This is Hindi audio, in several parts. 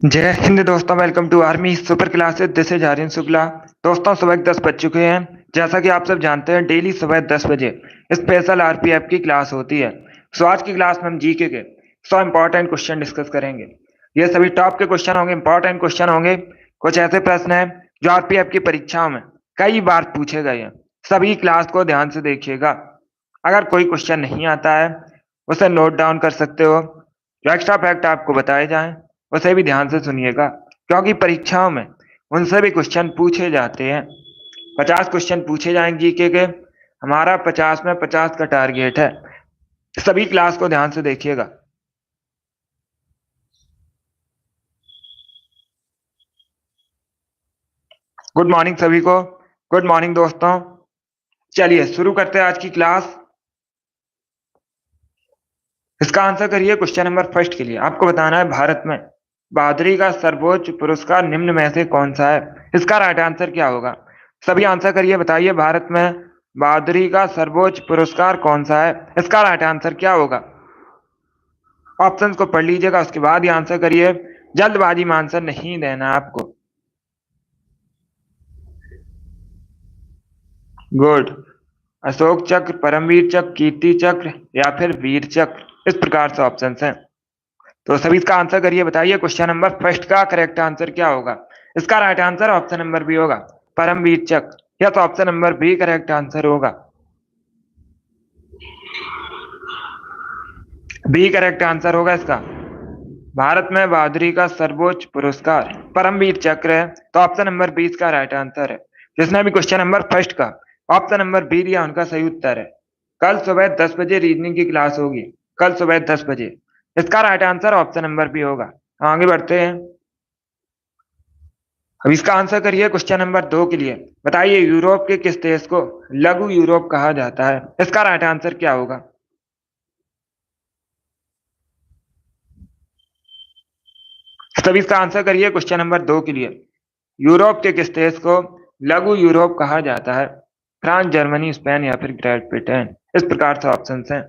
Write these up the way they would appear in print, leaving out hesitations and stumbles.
जय हिंद दोस्तों, welcome to army super classes. This is Aryan Shukla. दोस्तों, सुबह 10 बज चुके हैं। जैसा कि आप सब जानते हैं, डेली सुबह 10 बजे स्पेशल आरपीएफ की क्लास होती है। सो आज की क्लास में हम जीके के 100 इंपॉर्टेंट क्वेश्चन डिस्कस करेंगे। ये सभी टॉप के क्वेश्चन होंगे, इंपॉर्टेंट क्वेश्चन होंगे। कुछ ऐसे प्रश्न हैं जो आरपीएफ की परीक्षाओं में कई बार पूछे गए हैं। सभी क्लास को ध्यान से देखिएगा। अगर कोई क्वेश्चन नहीं आता है, उसे नोट डाउन कर सकते हो। जो एक्स्ट्रा फैक्ट आपको बताए जाएं, उसे भी ध्यान से सुनिएगा, क्योंकि परीक्षाओं में उनसे भी क्वेश्चन पूछे जाते हैं। 50 क्वेश्चन पूछे जाएंगे जीके के। हमारा 50 में 50 का टारगेट है। सभी क्लास को ध्यान से देखिएगा। गुड मॉर्निंग सभी को। गुड मॉर्निंग दोस्तों। चलिए शुरू करते हैं आज की क्लास। इसका आंसर करिए। क्वेश्चन नंबर फर्स्ट के लिए आपको बताना है, भारत में बहादुरी का सर्वोच्च पुरस्कार निम्न में से कौन सा है। इसका राइट आंसर क्या होगा? सभी आंसर करिए, बताइए भारत में बहादुरी का सर्वोच्च पुरस्कार कौन सा है। इसका राइट आंसर क्या होगा? ऑप्शंस को पढ़ लीजिएगा, उसके बाद ही आंसर करिए। जल्दबाजी में आंसर नहीं देना आपको। गुड। अशोक चक्र, परमवीर चक्र, कीर्ति चक्र या फिर वीर चक्र, इस प्रकार से ऑप्शन हैं। तो सभी इसका आंसर करिए, बताइए क्वेश्चन नंबर फर्स्ट का करेक्ट आंसर क्या होगा। इसका right answer option number B होगा, परमवीर चक्र। या तो option number B correct answer होगा। बी करेक्ट आंसर होगा इसका। भारत में बहादुरी का सर्वोच्च पुरस्कार परमवीर चक्र है, तो ऑप्शन नंबर 20 का राइट आंसर है। जिसने भी क्वेश्चन नंबर फर्स्ट का ऑप्शन नंबर बी दिया, उनका सही उत्तर है। कल सुबह 10 बजे रीजनिंग की क्लास होगी। कल सुबह 10 बजे। इसका right answer option number B होगा। आगे बढ़ते हैं। अब इसका आंसर करिए क्वेश्चन नंबर 2 के लिए। बताइए यूरोप के किस देश को लघु यूरोप कहा जाता है। इसका राइट आंसर क्या होगा? सभी इसका आंसर करिए क्वेश्चन नंबर 2 के लिए। यूरोप के किस देश को लघु यूरोप कहा जाता है? फ्रांस, जर्मनी, स्पेन या फिर ग्रेट ब्रिटेन, इस प्रकार से ऑप्शन हैं।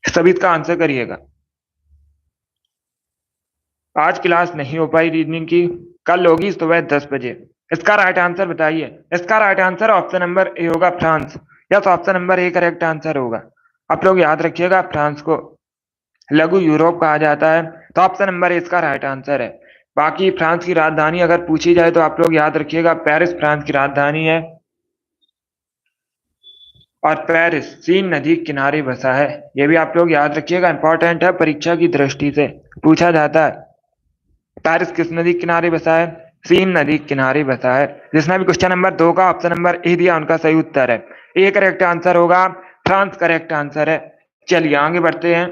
सभी इसका आंसर करिएगा। आज क्लास नहीं हो पाई रीजनिंग की, कल होगी सुबह 10 बजे। इसका राइट आंसर बताइए। इसका right answer option number A होगा, फ्रांस। या तो option number A correct answer होगा। आप लोग याद रखिएगा, फ्रांस को लघु यूरोप कहा जाता है, तो ऑप्शन नंबर इसका राइट आंसर है। बाकी फ्रांस की राजधानी अगर पूछी जाए तो आप लोग याद रखिएगा, पेरिस फ्रांस की राजधानी है। और पेरिस सीन नदी के किनारे बसा है। यह भी आप लोग याद रखिएगा, इंपॉर्टेंट है, परीक्षा की दृष्टि से पूछा जाता है। पेरिस किस नदी के किनारे बसा है? सीन नदी के किनारे बसा है। जिसने भी क्वेश्चन नंबर 2 का ऑप्शन नंबर ए दिया, उनका सही उत्तर है। ए करेक्ट आंसर होगा, फ्रांस करेक्ट आंसर है। चलिए आगे बढ़ते हैं।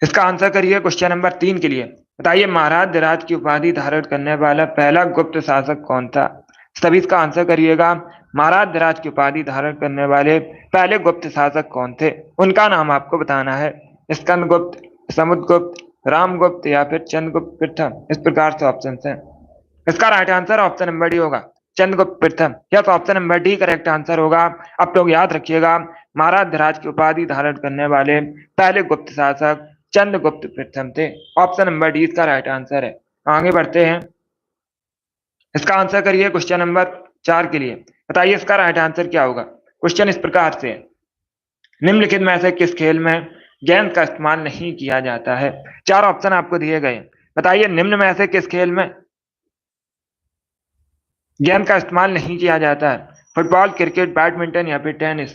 इसका आंसर करिए क्वेश्चन नंबर 3 के लिए। बताइए महाराज धीराज की उपाधि धारण करने वाला पहला गुप्त शासक कौन था। सभी इसका आंसर करिएगा। महाराज धीराज की उपाधि धारण करने वाले पहले गुप्त शासक कौन थे, उनका नाम आपको बताना है। स्कंदगुप्त, समुद्रगुप्त, रामगुप्त या फिर चंद्रगुप्त प्रथम, इस प्रकार से ऑप्शन हैं। इसका right answer option number D होगा, चंद्रगुप्त प्रथम। या तो option number D correct answer होगा। आप लोग याद रखिएगा, महाराज धीराज की उपाधि धारण करने वाले पहले गुप्त शासक चंद्रगुप्त प्रथम थे। ऑप्शन नंबर डी इसका राइट आंसर है। आगे बढ़ते हैं। इसका आंसर करिए क्वेश्चन नंबर 4 के लिए। बताइए इसका राइट आंसर क्या होगा। क्वेश्चन इस प्रकार से है, निम्नलिखित में से किस खेल में गेंद का इस्तेमाल नहीं किया जाता है। 4 ऑप्शन आपको दिए गए। बताइए निम्न में से किस खेल में गेंद का इस्तेमाल नहीं किया जाता है। फुटबॉल, क्रिकेट, बैडमिंटन या फिर टेनिस।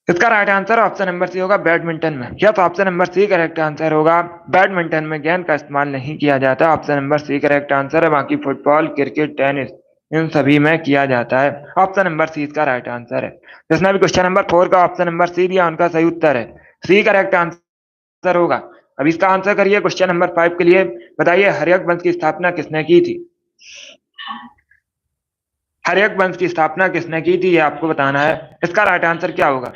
इसका right answer option number C होगा, बैडमिंटन में। या तो option number C correct answer होगा। बैडमिंटन में गेंद का इस्तेमाल नहीं किया जाता। Option number C correct answer है। बाकी फुटबॉल, क्रिकेट, टेनिस, इन सभी में किया जाता है। ऑप्शन नंबर सी इसका राइट आंसर है। जिसने भी क्वेश्चन नंबर 4 का ऑप्शन नंबर सी दिया, उनका सही उत्तर है। सी करेक्ट आंसर होगा। अब इसका आंसर करिए क्वेश्चन नंबर 5 के लिए। बताइए हर्यक वंश की स्थापना किसने की थी। हर्यक वंश की स्थापना किसने की थी, ये आपको बताना है। इसका राइट आंसर क्या होगा?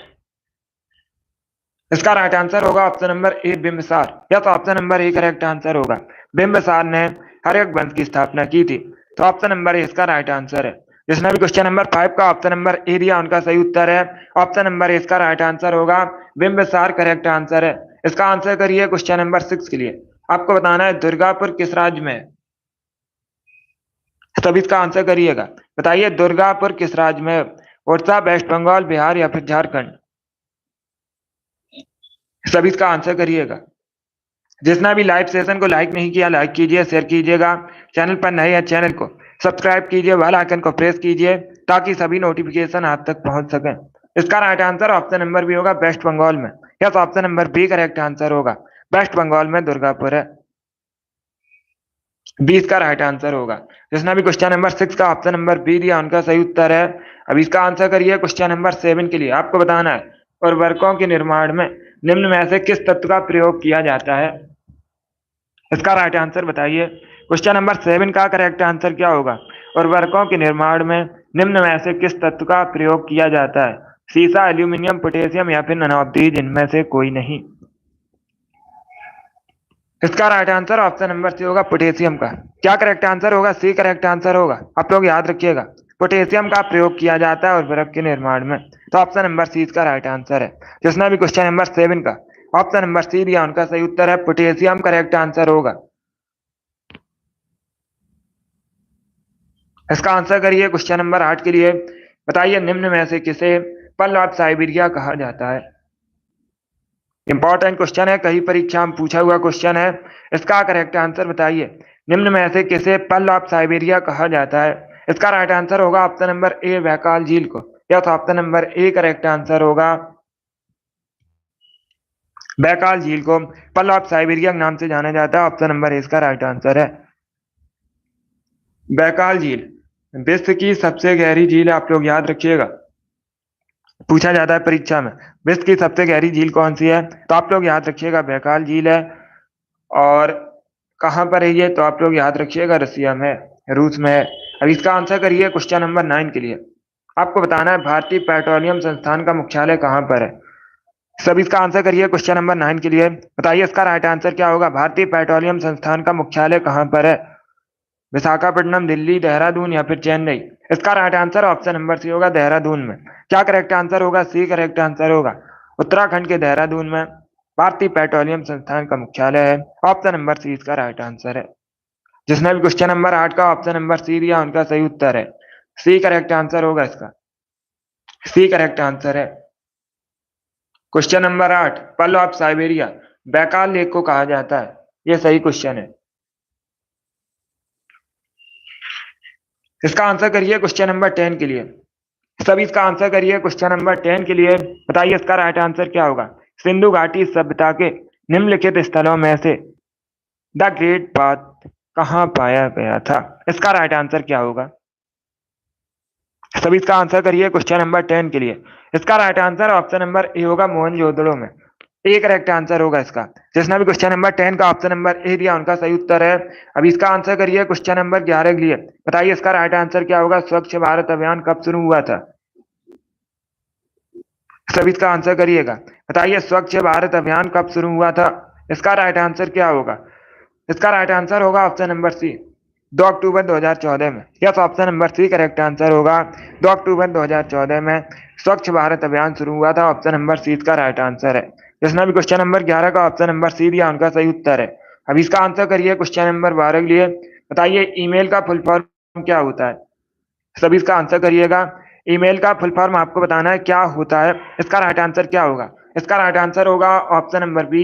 इसका राइट आंसर होगा ऑप्शन नंबर ए, बिंबिसार। या तो option number A correct answer होगा। बिंबिसार ने हर्यक वंश की स्थापना की थी, तो ऑप्शन नंबर ए इसका राइट आंसर है। जिसने भी क्वेश्चन नंबर 5 का ऑप्शन नंबर ए दिया उनका सही उत्तर है ऑप्शन नंबर ए। इसका राइट आंसर होगा बिंबिसार करेक्ट आंसर है। इसका आंसर करिए क्वेश्चन नंबर 6 के लिए। आपको बताना है दुर्गापुर किस राज्य में है? तब इसका आंसर करिएगा। बताइए दुर्गापुर किस राज्य में है? उड़ीसा, वेस्ट बंगाल, बिहार या फिर झारखंड? सभी इसका आंसर करिएगा। जिसने भी लाइव सेशन को लाइक नहीं किया लाइक कीजिए, शेयर कीजिएगा। चैनल पर नए हैं चैनल को सब्सक्राइब कीजिए, बेल आइकन को प्रेस कीजिए ताकि सभी नोटिफिकेशन आप तक पहुंच सके। इसका right answer option number B होगा वेस्ट बंगाल में। Yes, option number B correct answer होगा। वेस्ट बंगाल में दुर्गापुर है। 20 का राइट आंसर होगा। जिसने भी क्वेश्चन नंबर 6 का ऑप्शन नंबर बी दिया उनका सही उत्तर है। अब इसका आंसर करिए क्वेश्चन नंबर 7 के लिए। आपको बताना है उर्वरकों के निर्माण में निम्न में से किस तत्व का प्रयोग किया जाता है? इसका राइट आंसर बताइए। क्वेश्चन नंबर 7 का करेक्ट आंसर क्या होगा? उर्वरकों के निर्माण में निम्न में से किस तत्व का प्रयोग किया जाता है? सीसा, एल्यूमिनियम, पोटेशियम या फिर नन ऑफ दीज, इनमें से कोई नहीं। इसका right answer option number C होगा पोटेशियम का। क्या करेक्ट आंसर होगा? सी करेक्ट आंसर होगा। आप लोग याद रखिएगा पोटेशियम का प्रयोग किया जाता है उर्वरक के निर्माण में। तो ऑप्शन नंबर सी इसका राइट आंसर है। जिसने भी क्वेश्चन नंबर 7 का ऑप्शन नंबर सी दिया उनका सही उत्तर है पोटेशियम करेक्ट आंसर होगा। इसका आंसर करिए क्वेश्चन नंबर 8 के लिए। बताइए निम्न में से किसे पर्ल ऑफ साइबेरिया कहा जाता है? इंपॉर्टेंट क्वेश्चन है, कई परीक्षा में पूछा हुआ क्वेश्चन है। इसका करेक्ट आंसर बताइए। निम्न में से किसे पर्ल ऑफ साइबेरिया कहा जाता है? इसका राइट आंसर होगा ऑप्शन नंबर ए बैकाल झील को। Yes, option number A correct answer होगा। बैकाल झील को पर्ल ऑफ साइबेरिया के नाम से जाना जाता है। ऑप्शन नंबर ए इसका राइट आंसर है। बैकाल झील विश्व की सबसे गहरी झील है, आप लोग याद रखिएगा, पूछा जाता है परीक्षा में विश्व की सबसे गहरी झील कौन सी है? तो आप लोग याद रखिएगा बैकाल झील है। और कहाँ पर है ये? तो आप लोग याद रखिएगा रसिया में, रूस में है। अब इसका आंसर करिए क्वेश्चन नंबर 9 के लिए। आपको बताना है भारतीय पेट्रोलियम संस्थान का मुख्यालय कहाँ पर है? सब इसका आंसर करिए क्वेश्चन नंबर 9 के लिए। बताइए इसका राइट आंसर क्या होगा? भारतीय पेट्रोलियम संस्थान का मुख्यालय कहाँ पर है? विशाखापट्टनम, दिल्ली, देहरादून या फिर चेन्नई? इसका right answer option number C होगा देहरादून में। क्या करेक्ट आंसर होगा? सी करेक्ट आंसर होगा। उत्तराखंड के देहरादून में भारतीय पेट्रोलियम संस्थान का मुख्यालय है। ऑप्शन नंबर सी इसका राइट आंसर है। जिसने भी क्वेश्चन नंबर 8 का ऑप्शन नंबर सी दिया उनका सही उत्तर है। सी करेक्ट आंसर होगा इसका। सी करेक्ट आंसर है। Question number 8 pearl of Siberia Baikal lake को कहा जाता है। यह सही क्वेश्चन है। इसका आंसर करिए क्वेश्चन नंबर 10 के लिए। सभी इसका आंसर करिए क्वेश्चन नंबर 10 के लिए। बताइए इसका राइट आंसर क्या होगा? सिंधु घाटी सभ्यता के निम्नलिखित स्थलों में से द ग्रेट बाथ कहाँ पाया गया था? इसका राइट आंसर क्या होगा? सभी इसका आंसर करिए क्वेश्चन नंबर 10 के लिए। इसका right answer option number A होगा मोहनजोदड़ो में। ए करेक्ट आंसर होगा इसका। जिसने भी क्वेश्चन नंबर 10 का ऑप्शन नंबर ए दिया उनका सही उत्तर है। अब इसका आंसर करिए क्वेश्चन नंबर 11 के लिए। बताइए इसका राइट आंसर क्या होगा? स्वच्छ भारत अभियान कब शुरू हुआ था? सभी इसका आंसर करिएगा। बताइए स्वच्छ भारत अभियान कब शुरू हुआ था? इसका राइट आंसर क्या होगा? इसका राइट आंसर होगा ऑप्शन नंबर सी 2 अक्टूबर 2014 में। Yes, option number C correct answer होगा। 2 अक्टूबर 2014 में स्वच्छ भारत अभियान शुरू हुआ था। ऑप्शन नंबर सी इसका राइट आंसर है। जिसने भी क्वेश्चन नंबर 11 का ऑप्शन नंबर सी दिया उनका सही उत्तर है। अब इसका आंसर करिए क्वेश्चन नंबर 12 के लिए। बताइए ईमेल का फुल फॉर्म क्या होता है? सभी इसका आंसर करिएगा। ईमेल का फुल फॉर्म आपको बताना है क्या होता है। इसका राइट आंसर क्या होगा? इसका राइट आंसर होगा option number B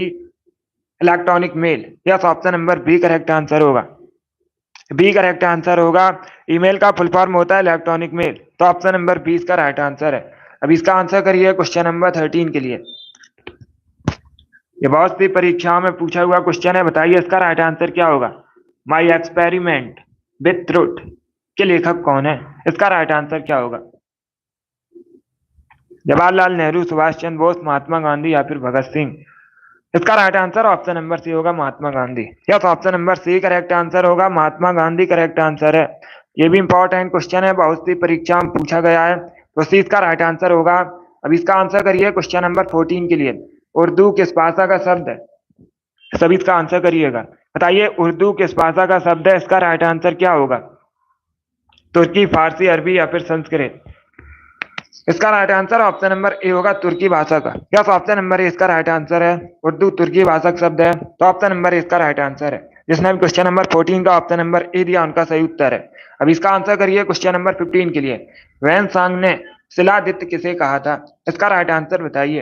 electronic mail. Yes, option number B correct answer होगा। बी करेक्ट आंसर होगा। ईमेल का फुल फॉर्म होता है इलेक्ट्रॉनिक मेल। तो ऑप्शन नंबर बी इसका राइट आंसर है। अब इसका आंसर करिए क्वेश्चन नंबर 13 के लिए। ये बहुत सी परीक्षाओं में पूछा हुआ क्वेश्चन है। बताइए इसका राइट आंसर क्या होगा? माई एक्सपेरिमेंट विथ ट्रुथ के लेखक कौन है? इसका राइट आंसर क्या होगा? जवाहरलाल नेहरू, सुभाष चंद्र बोस, महात्मा गांधी या फिर भगत सिंह? इसका right answer option number C होगा Mahatma Gandhi. Yes, option number C correct answer होगा। महात्मा गांधी करेक्ट आंसर है। ये भी इंपॉर्टेंट क्वेश्चन है, बहुत सी परीक्षा में पूछा गया है। तो सी इसका राइट आंसर होगा। अब इसका आंसर करिए क्वेश्चन नंबर 14 के लिए। उर्दू किस भाषा का शब्द है? सभी इसका आंसर करिएगा। बताइए उर्दू किस भाषा का शब्द है? इसका राइट आंसर क्या होगा? तुर्की, फारसी, अरबी या फिर संस्कृत? इसका right answer option number A होगा तुर्की भाषा का। यस, ऑप्शन नंबर ए इसका राइट आंसर है। उर्दू तुर्की भाषा का शब्द है, तो ऑप्शन नंबर ए इसका राइट आंसर है। जिसने भी क्वेश्चन नंबर 14 का ऑप्शन नंबर ए दिया उनका सही उत्तर है। अब इसका आंसर करिए क्वेश्चन नंबर 15 के लिए। वैन सांग ने शिलादित्य किसे कहा था? इसका राइट आंसर बताइए।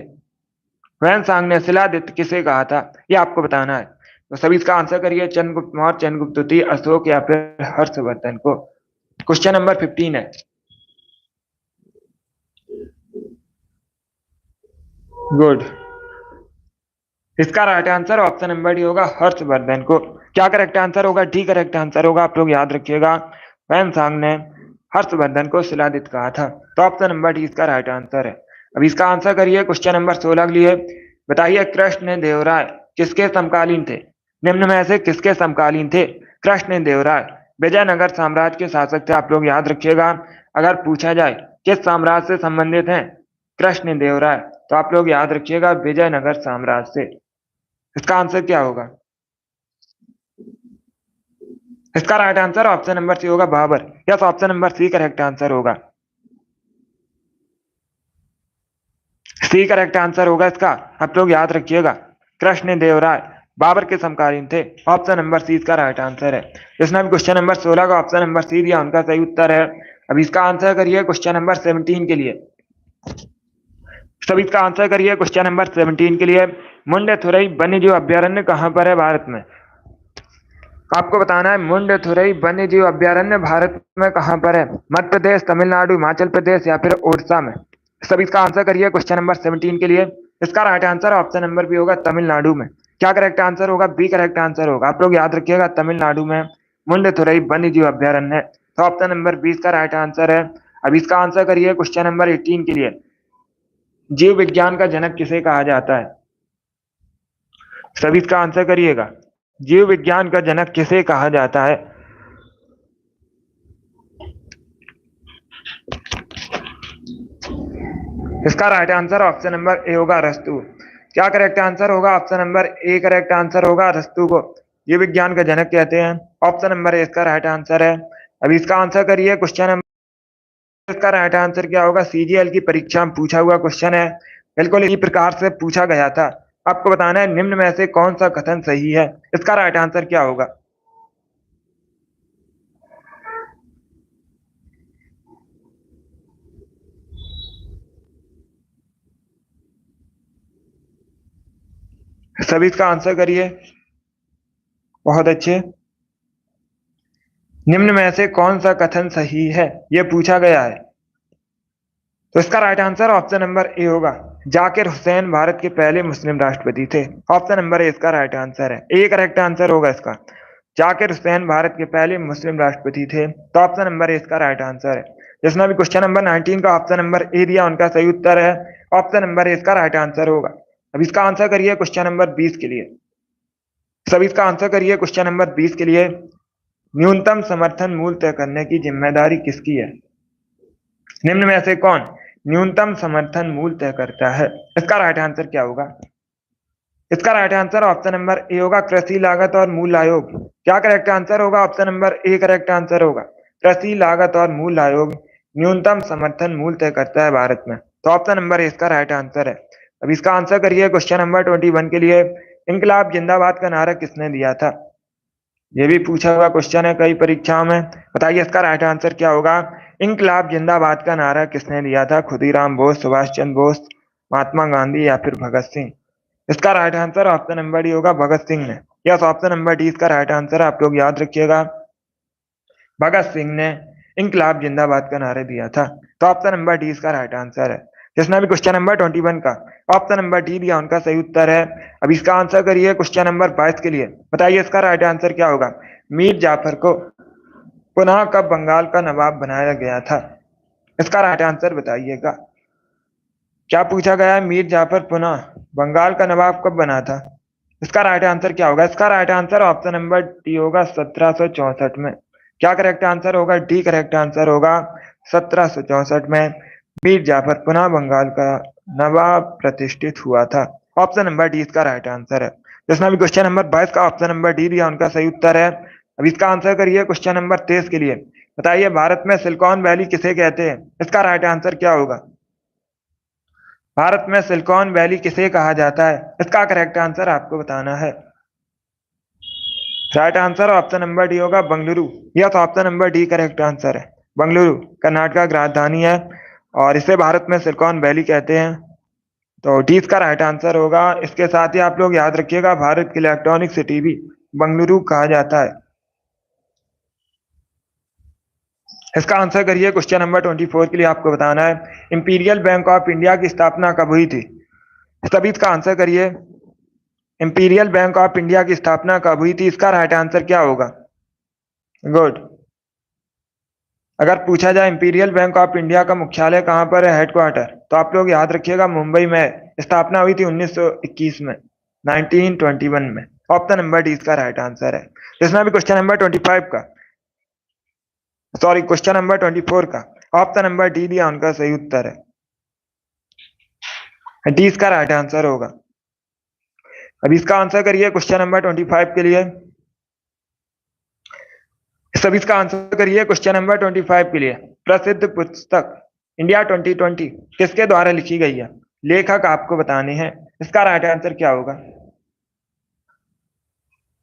वैन सांग ने शिलादित्य किसे कहा था, ये आपको बताना है। तो सभी इसका आंसर करिए। चंद्रगुप्त मौर्य, चंद्रगुप्त द्वितीय, अशोक या फिर हर्षवर्धन को। क्वेश्चन नंबर 15 है। गुड। इसका right answer option number D होगा, हर्षवर्धन को। क्या करेक्ट आंसर होगा? डी करेक्ट आंसर होगा। आप लोग याद रखिएगा, वैन सांग ने हर्षवर्धन को शिलादित कहा था, तो ऑप्शन नंबर डी इसका राइट आंसर है। अब इसका आंसर करिए क्वेश्चन नंबर 16 के लिए। बताइए कृष्ण देव राय किसके समकालीन थे? निम्न में से किसके समकालीन थे कृष्ण देव राय? विजयनगर साम्राज्य के शासक थे। आप लोग याद रखिएगा, अगर पूछा जाए किस साम्राज्य से संबंधित हैं कृष्ण देव राय, तो आप लोग याद रखिएगा विजयनगर साम्राज्य से। इसका आंसर क्या होगा? इसका right answer option number C होगा, Babur. Yes, option number C correct answer होगा। सी करेक्ट आंसर होगा इसका। आप लोग याद रखिएगा, कृष्ण देव राय बाबर के समकालीन थे। ऑप्शन नंबर सी इसका राइट आंसर है। जिसने भी क्वेश्चन नंबर 16 का ऑप्शन नंबर सी दिया उनका सही उत्तर है। अब इसका आंसर करिए क्वेश्चन नंबर 17 के लिए। सब इसका आंसर करिए क्वेश्चन नंबर 17 के लिए। मुंडेथुरई वन्यजीव अभ्यारण्य कहाँ पर है भारत में? आपको बताना है मुंडेथुरई वन्यजीव अभ्यारण्य भारत में कहाँ पर है? मध्य प्रदेश, तमिलनाडु, हिमाचल प्रदेश या फिर ओडिशा में? सब इसका आंसर करिए क्वेश्चन नंबर 17 के लिए। इसका right answer option number B होगा, तमिलनाडु में। क्या करेक्ट आंसर होगा? बी करेक्ट आंसर होगा। आप लोग याद रखिएगा, तमिलनाडु में मुंडेथुरई वन्यजीव अभ्यारण्य है, तो ऑप्शन नंबर 20 का राइट आंसर है। अब इसका आंसर करिए क्वेश्चन नंबर 18 के लिए। जीव विज्ञान का जनक किसे कहा जाता है? सभी इसका आंसर करिएगा। जीव विज्ञान का जनक किसे कहा जाता है? इसका right answer option number A होगा, अरस्तु। क्या करेक्ट आंसर होगा? Option number A correct answer होगा, अरस्तु को जीव विज्ञान का जनक कहते हैं। ऑप्शन नंबर ए इसका राइट आंसर है। अब इसका आंसर करिए क्वेश्चन नंबर। इसका राइट आंसर क्या होगा? सीजीएल की परीक्षा में पूछा हुआ क्वेश्चन है, बिल्कुल इसी प्रकार से पूछा गया था। आपको बताना है निम्न में से कौन सा कथन सही है। इसका राइट आंसर क्या होगा? सभी इसका आंसर करिए। बहुत अच्छे। निम्न में से कौन सा कथन सही है, यह पूछा गया है। तो इसका right answer option number A होगा, जाकिर हुसैन भारत के पहले मुस्लिम राष्ट्रपति थे। ऑप्शन नंबर ए इसका राइट आंसर है। ए करेक्ट आंसर होगा इसका। जाकिर हुसैन भारत के पहले मुस्लिम राष्ट्रपति थे, तो ऑप्शन नंबर ए इसका राइट आंसर है। जिसने भी क्वेश्चन नंबर 19 का ऑप्शन नंबर ए दिया उनका सही उत्तर है। ऑप्शन नंबर ए इसका राइट आंसर होगा। अब इसका आंसर करिए क्वेश्चन नंबर 20 के लिए। सभी इसका आंसर करिए क्वेश्चन नंबर 20 के लिए। न्यूनतम समर्थन मूल्य तय करने की जिम्मेदारी किसकी है? निम्न में से कौन न्यूनतम समर्थन मूल्य तय करता है? इसका राइट आंसर क्या होगा? इसका right answer option number A होगा, कृषि लागत और मूल्य आयोग। क्या करेक्ट आंसर होगा? Option number A correct answer होगा। कृषि लागत और मूल्य आयोग न्यूनतम समर्थन मूल्य तय करता है भारत में, तो ऑप्शन नंबर ए इसका राइट आंसर है। अब इसका आंसर करिए क्वेश्चन नंबर 21 के लिए। इंकलाब जिंदाबाद का नारा किसने दिया था? ये भी पूछा हुआ क्वेश्चन है कई परीक्षाओं में। बताइए इसका राइट आंसर क्या होगा? इंकलाब जिंदाबाद का नारा किसने दिया था? खुदीराम बोस, सुभाष चंद्र बोस, महात्मा गांधी या फिर भगत सिंह? इसका right answer option number D होगा, भगत सिंह ने। यस, ऑप्शन नंबर डी इसका राइट आंसर है। आप लोग याद रखिएगा, भगत सिंह ने इंकलाब जिंदाबाद का नारा दिया था, तो ऑप्शन नंबर डी इसका राइट आंसर है। जिसने भी क्वेश्चन नंबर 21 का ऑप्शन नंबर डी दिया उनका सही उत्तर है। अब इसका आंसर करिए क्वेश्चन नंबर 22 के लिए। बताइए इसका राइट आंसर क्या होगा? मीर जाफर को पुनः कब बंगाल का नवाब बनाया गया था? इसका राइट आंसर बताइएगा। क्या पूछा गया है? मीर जाफर पुनः बंगाल का नवाब कब बना था? इसका राइट आंसर क्या होगा? इसका right answer option number D होगा, 1764 में। क्या करेक्ट आंसर होगा? डी करेक्ट आंसर होगा। 1764 में मीर जाफर पुनः बंगाल का नवाब प्रतिष्ठित हुआ था। ऑप्शन नंबर डी इसका राइट आंसर है। जिसने भी क्वेश्चन नंबर 22 का ऑप्शन नंबर डी दिया उनका सही उत्तर है। अब इसका आंसर करिए क्वेश्चन नंबर 23 के लिए। बताइए भारत में सिलिकॉन वैली किसे कहते हैं? इसका राइट आंसर क्या होगा? भारत में सिलिकॉन वैली किसे कहा जाता है? इसका करेक्ट आंसर आपको बताना है। Right answer option number D होगा Bengaluru. Yes, option number D correct answer है। बंगलुरु कर्नाटक की राजधानी है और इसे भारत में सिलिकॉन वैली कहते हैं। तो डी इसका राइट आंसर होगा। इसके साथ ही आप लोग याद रखिएगा भारत की इलेक्ट्रॉनिक सिटी भी बंगलुरु कहा जाता है। इसका आंसर करिए। क्वेश्चन नंबर 24 के लिए आपको बताना है इंपीरियल बैंक ऑफ इंडिया की स्थापना कब हुई थी? सभी इसका आंसर करिए। इंपीरियल बैंक ऑफ इंडिया की स्थापना कब हुई थी? इसका राइट आंसर क्या होगा? गुड। अगर पूछा जाए इंपीरियल बैंक ऑफ इंडिया का मुख्यालय कहां पर है, हेडक्वार्टर, तो आप लोग याद रखिएगा मुंबई में। स्थापना हुई थी 1921 में, 1921 में। ऑप्शन नंबर डी इसका राइट आंसर है। इसमें भी क्वेश्चन नंबर 25 का, सॉरी क्वेश्चन नंबर 24 का ऑप्शन नंबर डी दिया उनका सही उत्तर है। डी इसका राइट आंसर होगा। अब इसका आंसर करिए क्वेश्चन नंबर 25 के लिए। सब इसका आंसर करिए क्वेश्चन नंबर 25 के लिए। प्रसिद्ध पुस्तक इंडिया 2020 किसके द्वारा लिखी गई है? लेखक आपको बताने हैं। इसका राइट आंसर क्या होगा?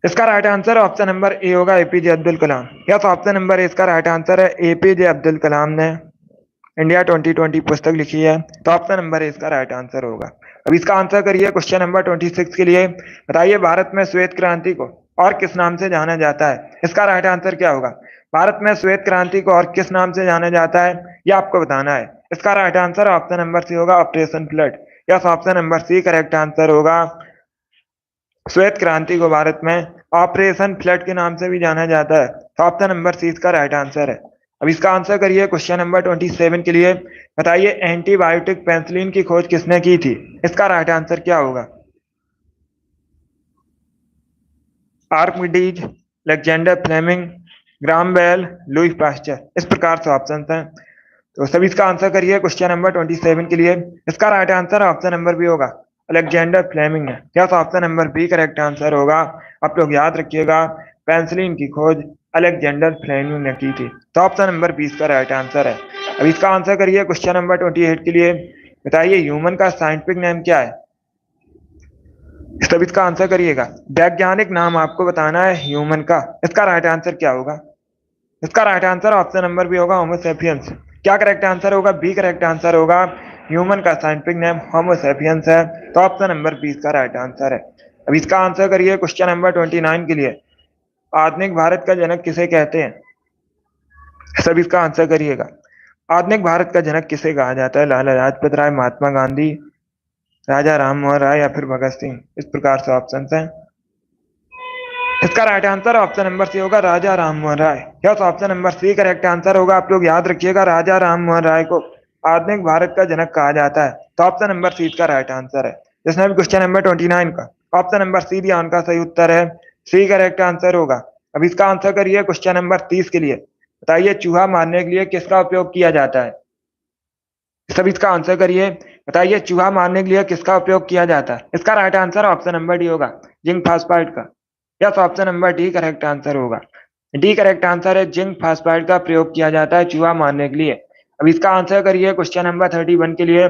इसका right answer option number A होगा APJ Abdul Kalam. Yes, option number A इसका राइट आंसर है। एपीजे अब्दुल कलाम ने इंडिया 2020 पुस्तक लिखी है, तो ऑप्शन नंबर ए इसका राइट आंसर होगा। अब इसका आंसर करिए क्वेश्चन नंबर 26 के लिए। बताइए भारत में श्वेत क्रांति को और किस नाम से जाना जाता है? इसका राइट आंसर क्या होगा? भारत में श्वेत क्रांति को और किस नाम से जाना जाता है, यह आपको बताना है। इसका right answer option number C होगा operation flood. Yes, option number C correct answer होगा। श्वेत क्रांति को भारत में ऑपरेशन फ्लड के नाम से भी जाना जाता है, तो ऑप्शन नंबर सी इसका राइट आंसर है। अब इसका आंसर करिए क्वेश्चन नंबर 27 के लिए। बताइए एंटीबायोटिक पेनिसिलिन की खोज किसने की थी? इसका राइट आंसर क्या होगा? Archimedes, Alexander Fleming, Graham Bell, Louis Pasteur. इस प्रकार से ऑप्शन हैं, तो सभी इसका आंसर करिए क्वेश्चन नंबर 27 के लिए। इसका right answer option number B होगा अलेक्जेंडर फ्लेमिंग है। क्या option number B correct answer होगा? आप लोग याद रखिएगा पेनिसिलिन की खोज अलेक्जेंडर फ्लेमिंग ने की थी, तो ऑप्शन नंबर 20 का राइट आंसर है। अब इसका आंसर करिए क्वेश्चन नंबर 28 के लिए। बताइए ह्यूमन का साइंटिफिक नेम क्या है? तब इसका आंसर करिएगा। वैज्ञानिक नाम आपको बताना है ह्यूमन का। इसका राइट आंसर क्या होगा? इसका right answer option number B होगा होमो सेपियंस। क्या करेक्ट आंसर होगा? बी करेक्ट आंसर होगा। ह्यूमन का साइंटिफिक नेम होमो सेपियंस है, तो ऑप्शन नंबर बी इसका राइट आंसर है। अब इसका आंसर करिए क्वेश्चन नंबर 29 के लिए। आधुनिक भारत का जनक किसे कहते हैं? सब इसका आंसर करिएगा। आधुनिक भारत का जनक किसे कहा जाता है? लाला लाजपत राय, महात्मा गांधी, राजा राम मोहन राय या फिर भगत सिंह। इस प्रकार से ऑप्शन है। इसका right answer option number C होगा Raja Ram Mohan Roy. Yes, option number C correct answer होगा। आप लोग याद रखिएगा राजा राम मोहन राय को आधुनिक भारत का जनक कहा जाता है, तो ऑप्शन नंबर सी का राइट आंसर है। जिसमें भी क्वेश्चन नंबर 29 का ऑप्शन नंबर सी दिया उनका सही उत्तर है। सी करेक्ट आंसर होगा। अब इसका आंसर करिए क्वेश्चन नंबर 30 के लिए। बताइए चूहा मारने के लिए किसका उपयोग किया जाता है? सब इसका आंसर करिए। बताइए चूहा मारने के लिए किसका उपयोग किया जाता है? इसका right answer option number D होगा जिंक फास्फाइड का। Yes, option number D correct answer होगा। डी करेक्ट आंसर है। जिंक फास्फाइड का प्रयोग किया जाता है चूहा मारने के लिए। अब इसका आंसर करिए क्वेश्चन नंबर 31 के लिए।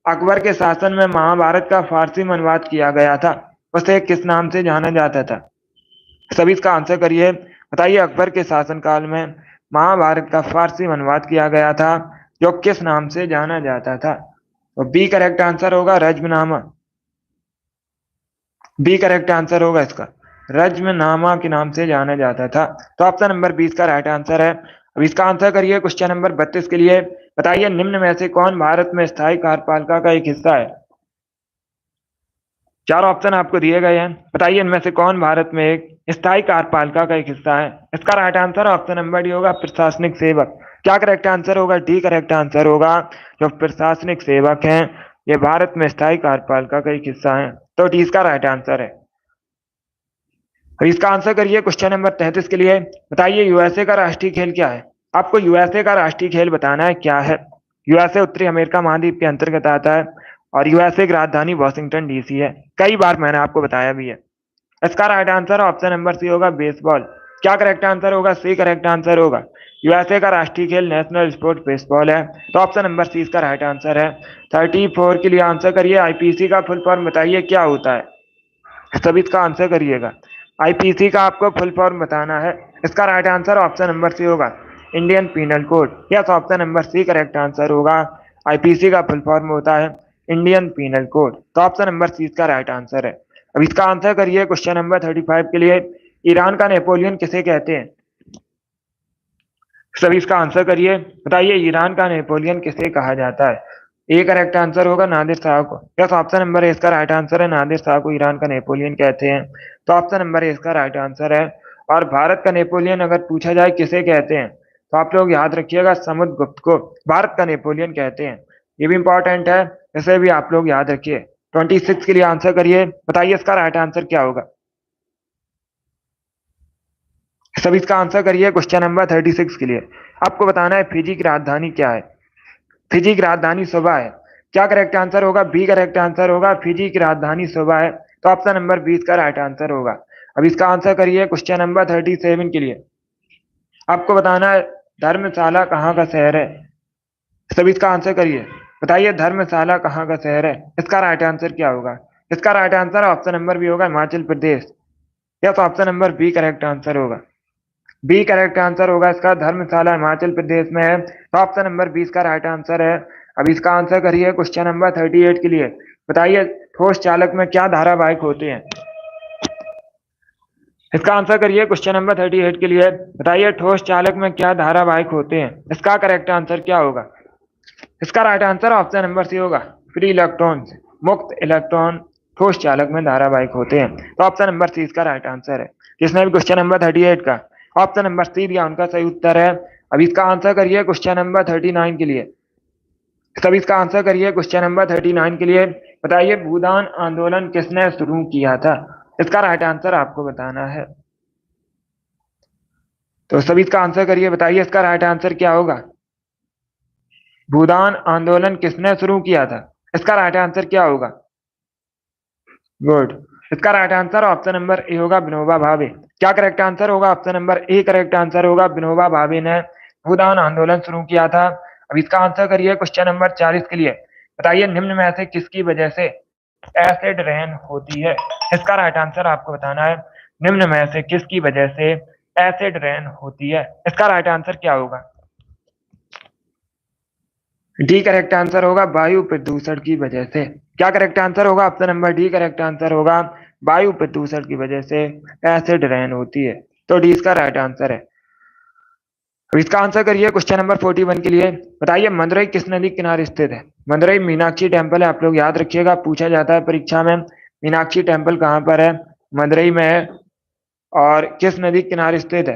अकबर के शासन में महाभारत का फारसी में अनुवाद किया गया था, उसे किस नाम से जाना जाता था? सभी इसका आंसर करिए। बताइए अकबर के शासनकाल में महाभारत का फारसी में अनुवाद किया गया था, जो किस नाम से जाना जाता था? तो बी करेक्ट आंसर होगा रज्मनामा। बी करेक्ट आंसर होगा इसका। रज्मनामा के नाम से जाना जाता था, तो ऑप्शन नंबर 20 का राइट आंसर है। अब इसका आंसर करिए क्वेश्चन नंबर 32 के लिए। बताइए निम्न में से कौन भारत में स्थायी कार्यपालिका का एक हिस्सा है? चार ऑप्शन आपको दिए गए हैं। बताइए इनमें से कौन भारत में एक स्थायी कार्यपालिका का एक हिस्सा है? इसका right answer option number D होगा प्रशासनिक सेवक। क्या करेक्ट आंसर होगा? डी करेक्ट आंसर होगा। जो प्रशासनिक सेवक हैं ये भारत में स्थायी कार्यपालिका का एक हिस्सा है, तो डी इसका राइट आंसर है। अब इसका आंसर करिए क्वेश्चन नंबर 33 के लिए। बताइए यूएसए का राष्ट्रीय खेल क्या है? आपको यूएसए का राष्ट्रीय खेल बताना है क्या है। यूएसए उत्तरी अमेरिका महाद्वीप के अंतर्गत आता है और यूएसए की राजधानी वॉशिंगटन डीसी है। कई बार मैंने आपको बताया भी है। इसका right answer option number C होगा बेसबॉल। क्या करेक्ट आंसर होगा? सी करेक्ट आंसर होगा। यूएसए का राष्ट्रीय खेल नेशनल स्पोर्ट बेसबॉल है, तो ऑप्शन नंबर सी इसका राइट आंसर है। 34 के लिए आंसर करिए। आईपीसी का फुल फॉर्म बताइए क्या होता है, सभी इसका आंसर करिएगा। आईपीसी का आपको फुल फॉर्म बताना है। इसका right answer option number C होगा, Indian penal code. Yes, option number C correct answer होगा। आईपीसी का फुल फॉर्म होता है इंडियन पीनल कोड, तो ऑप्शन नंबर सी इसका राइट आंसर है। अब इसका आंसर करिए क्वेश्चन नंबर 35 के लिए। ईरान का नेपोलियन किसे कहते हैं? सभी इसका आंसर करिए, बताइए ईरान का नेपोलियन किसे कहा जाता है? ए करेक्ट आंसर होगा नादिर शाह को। यस, ऑप्शन नंबर ए इसका राइट आंसर है, नादिर शाह को ईरान का नेपोलियन कहते हैं, तो ऑप्शन नंबर ए इसका राइट आंसर है। और भारत का नेपोलियन अगर पूछा जाए किसे कहते हैं, तो आप लोग याद रखिएगा समुद्रगुप्त को भारत का नेपोलियन कहते हैं। ये भी इंपॉर्टेंट है, इसे भी आप लोग याद रखिए। 26 के लिए आंसर करिए, बताइए इसका राइट आंसर क्या होगा। सभी इसका आंसर करिए क्वेश्चन नंबर 36 के लिए। आपको बताना है फिजी की राजधानी क्या है। फिजी की राजधानी सुबह है। क्या करेक्ट आंसर होगा? बी करेक्ट आंसर होगा, फिजी की राजधानी सुबह है, तो ऑप्शन नंबर 20 का राइट आंसर होगा। अब इसका आंसर करिए क्वेश्चन नंबर 37 के लिए। आपको बताना है धर्मशाला कहाँ का शहर है। सभी इसका आंसर करिए, बताइए धर्मशाला कहाँ का शहर है। इसका राइट आंसर क्या होगा? इसका right answer option number B होगा, Himachal Pradesh. Yes, option number B correct answer होगा। बी करेक्ट आंसर होगा इसका, धर्मशाला हिमाचल प्रदेश में है, तो ऑप्शन नंबर 20 का राइट आंसर है। अब इसका आंसर करिए क्वेश्चन नंबर 38 के लिए। बताइए ठोस चालक में क्या धारावाहिक होते हैं। इसका आंसर करिए क्वेश्चन नंबर 38 के लिए। बताइए ठोस चालक में क्या धारावाहिक होते हैं। इसका करेक्ट आंसर क्या होगा? इसका right answer option number C होगा, फ्री इलेक्ट्रॉन, मुक्त इलेक्ट्रॉन ठोस चालक में धारावाहिक होते हैं, तो ऑप्शन नंबर सी इसका राइट आंसर है। जिसने भी क्वेश्चन नंबर 38 का ऑप्शन नंबर सी दिया उनका सही उत्तर है। अब इसका आंसर करिए क्वेश्चन नंबर 39 के लिए। सभी इसका आंसर करिए क्वेश्चन नंबर 39 के लिए। बताइए भूदान आंदोलन किसने शुरू किया था। इसका राइट आंसर आपको बताना है, तो सभी इसका आंसर करिए, बताइए इसका राइट आंसर क्या होगा। भूदान आंदोलन किसने शुरू किया था, इसका राइट आंसर क्या होगा। गुड, इसका right answer option number A होगा, विनोबा भावे। क्या करेक्ट आंसर होगा? Option number A correct answer होगा, विनोबा भावे ने भूदान आंदोलन शुरू किया था। अब इसका आंसर करिए क्वेश्चन नंबर 40 के लिए। बताइए निम्न में से किसकी वजह से एसिड रेन होती है। इसका राइट आंसर आपको बताना है, निम्न में से किसकी वजह से एसिड रेन होती है। इसका राइट आंसर क्या होगा? डी करेक्ट आंसर होगा, वायु प्रदूषण की वजह से। क्या करेक्ट आंसर होगा? Option number D correct answer होगा, वायु प्रदूषण की वजह से एसिड रेन होती है, तो डी इसका राइट आंसर है। अब इसका आंसर करिए क्वेश्चन नंबर 41 के लिए। बताइए मदुरई किस नदी के किनारे स्थित है। मदुरई मीनाक्षी टेम्पल है, आप लोग याद रखिएगा, पूछा जाता है परीक्षा में। मीनाक्षी टेम्पल कहाँ पर है? मदुरई में है। और किस नदी के किनारे स्थित है?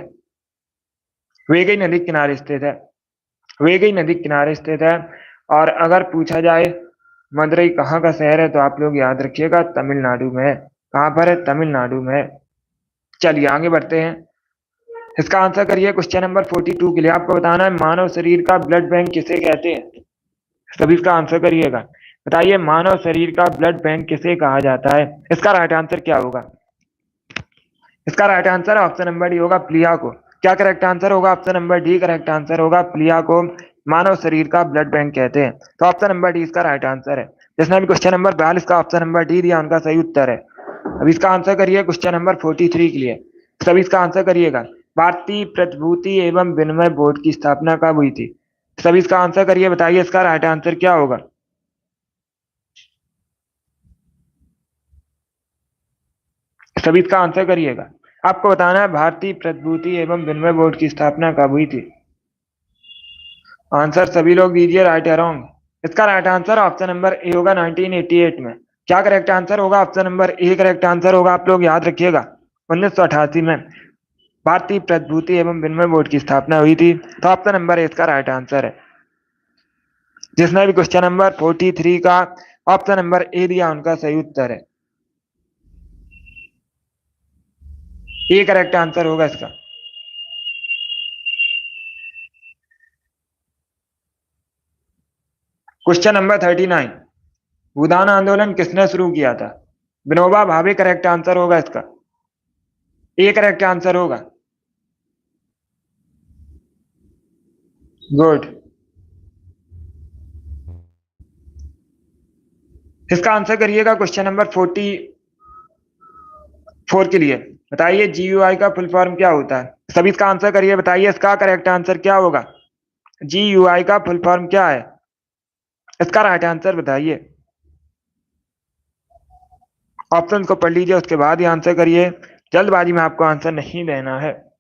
वेगई नदी के किनारे स्थित है। वेगई नदी के किनारे स्थित है। और अगर पूछा जाए मदुरई कहाँ का शहर है, तो आप लोग याद रखिएगा तमिलनाडु में है। कहाँ पर है? तमिलनाडु में है। चलिए आगे बढ़ते हैं। इसका आंसर करिए क्वेश्चन नंबर 42 के लिए। आपको बताना है मानव शरीर का ब्लड बैंक किसे कहते हैं। सभी इसका आंसर करिएगा। बताइए मानव शरीर का ब्लड बैंक किसे कहा जाता है। इसका राइट आंसर क्या होगा? इसका right answer option number D होगा, प्लिया को। क्या करेक्ट आंसर होगा? Option number D correct answer होगा, प्लिया को मानव शरीर का ब्लड बैंक कहते हैं, तो ऑप्शन नंबर डी इसका राइट आंसर है। जिसने भी क्वेश्चन नंबर 42 का ऑप्शन नंबर डी दिया उनका सही उत्तर है। अब इसका आंसर करिए क्वेश्चन नंबर 43 के लिए। सभी इसका आंसर करिएगा। भारतीय प्रतिभूति एवं विनिमय बोर्ड की स्थापना कब हुई थी। सभी इसका आंसर करिए, बताइए इसका राइट आंसर क्या होगा। सभी इसका आंसर करिएगा। आपको बताना है भारतीय प्रतिभूति एवं विनिमय बोर्ड की स्थापना कब हुई थी। आंसर सभी लोग दीजिए, राइट या रॉन्ग। इसका right answer option number A होगा, 1988 में। क्या करेक्ट आंसर होगा? Option number A correct answer होगा, आप लोग याद रखिएगा 1988 में भारतीय प्रतिभूति एवं विनिमय बोर्ड की स्थापना हुई थी, तो ऑप्शन नंबर ए इसका राइट आंसर है। जिसने भी क्वेश्चन नंबर 43 का ऑप्शन नंबर ए दिया उनका सही उत्तर है। ए करेक्ट आंसर होगा इसका। क्वेश्चन नंबर 39, भूदान आंदोलन किसने शुरू किया था। विनोबा भावे करेक्ट आंसर होगा इसका। ए करेक्ट आंसर होगा। गुड। इसका आंसर करिएगा क्वेश्चन नंबर 44 के लिए। बताइए GUI का फुल फॉर्म क्या होता है? सभी इसका आंसर करिए, बताइए इसका करेक्ट आंसर क्या होगा? GUI का फुल फॉर्म क्या है? इसका राइट आंसर बताइए। ऑप्शन को पढ़ लीजिए, उसके बाद ही आंसर करिए। जल्दबाजी में आपको आंसर नहीं देना है।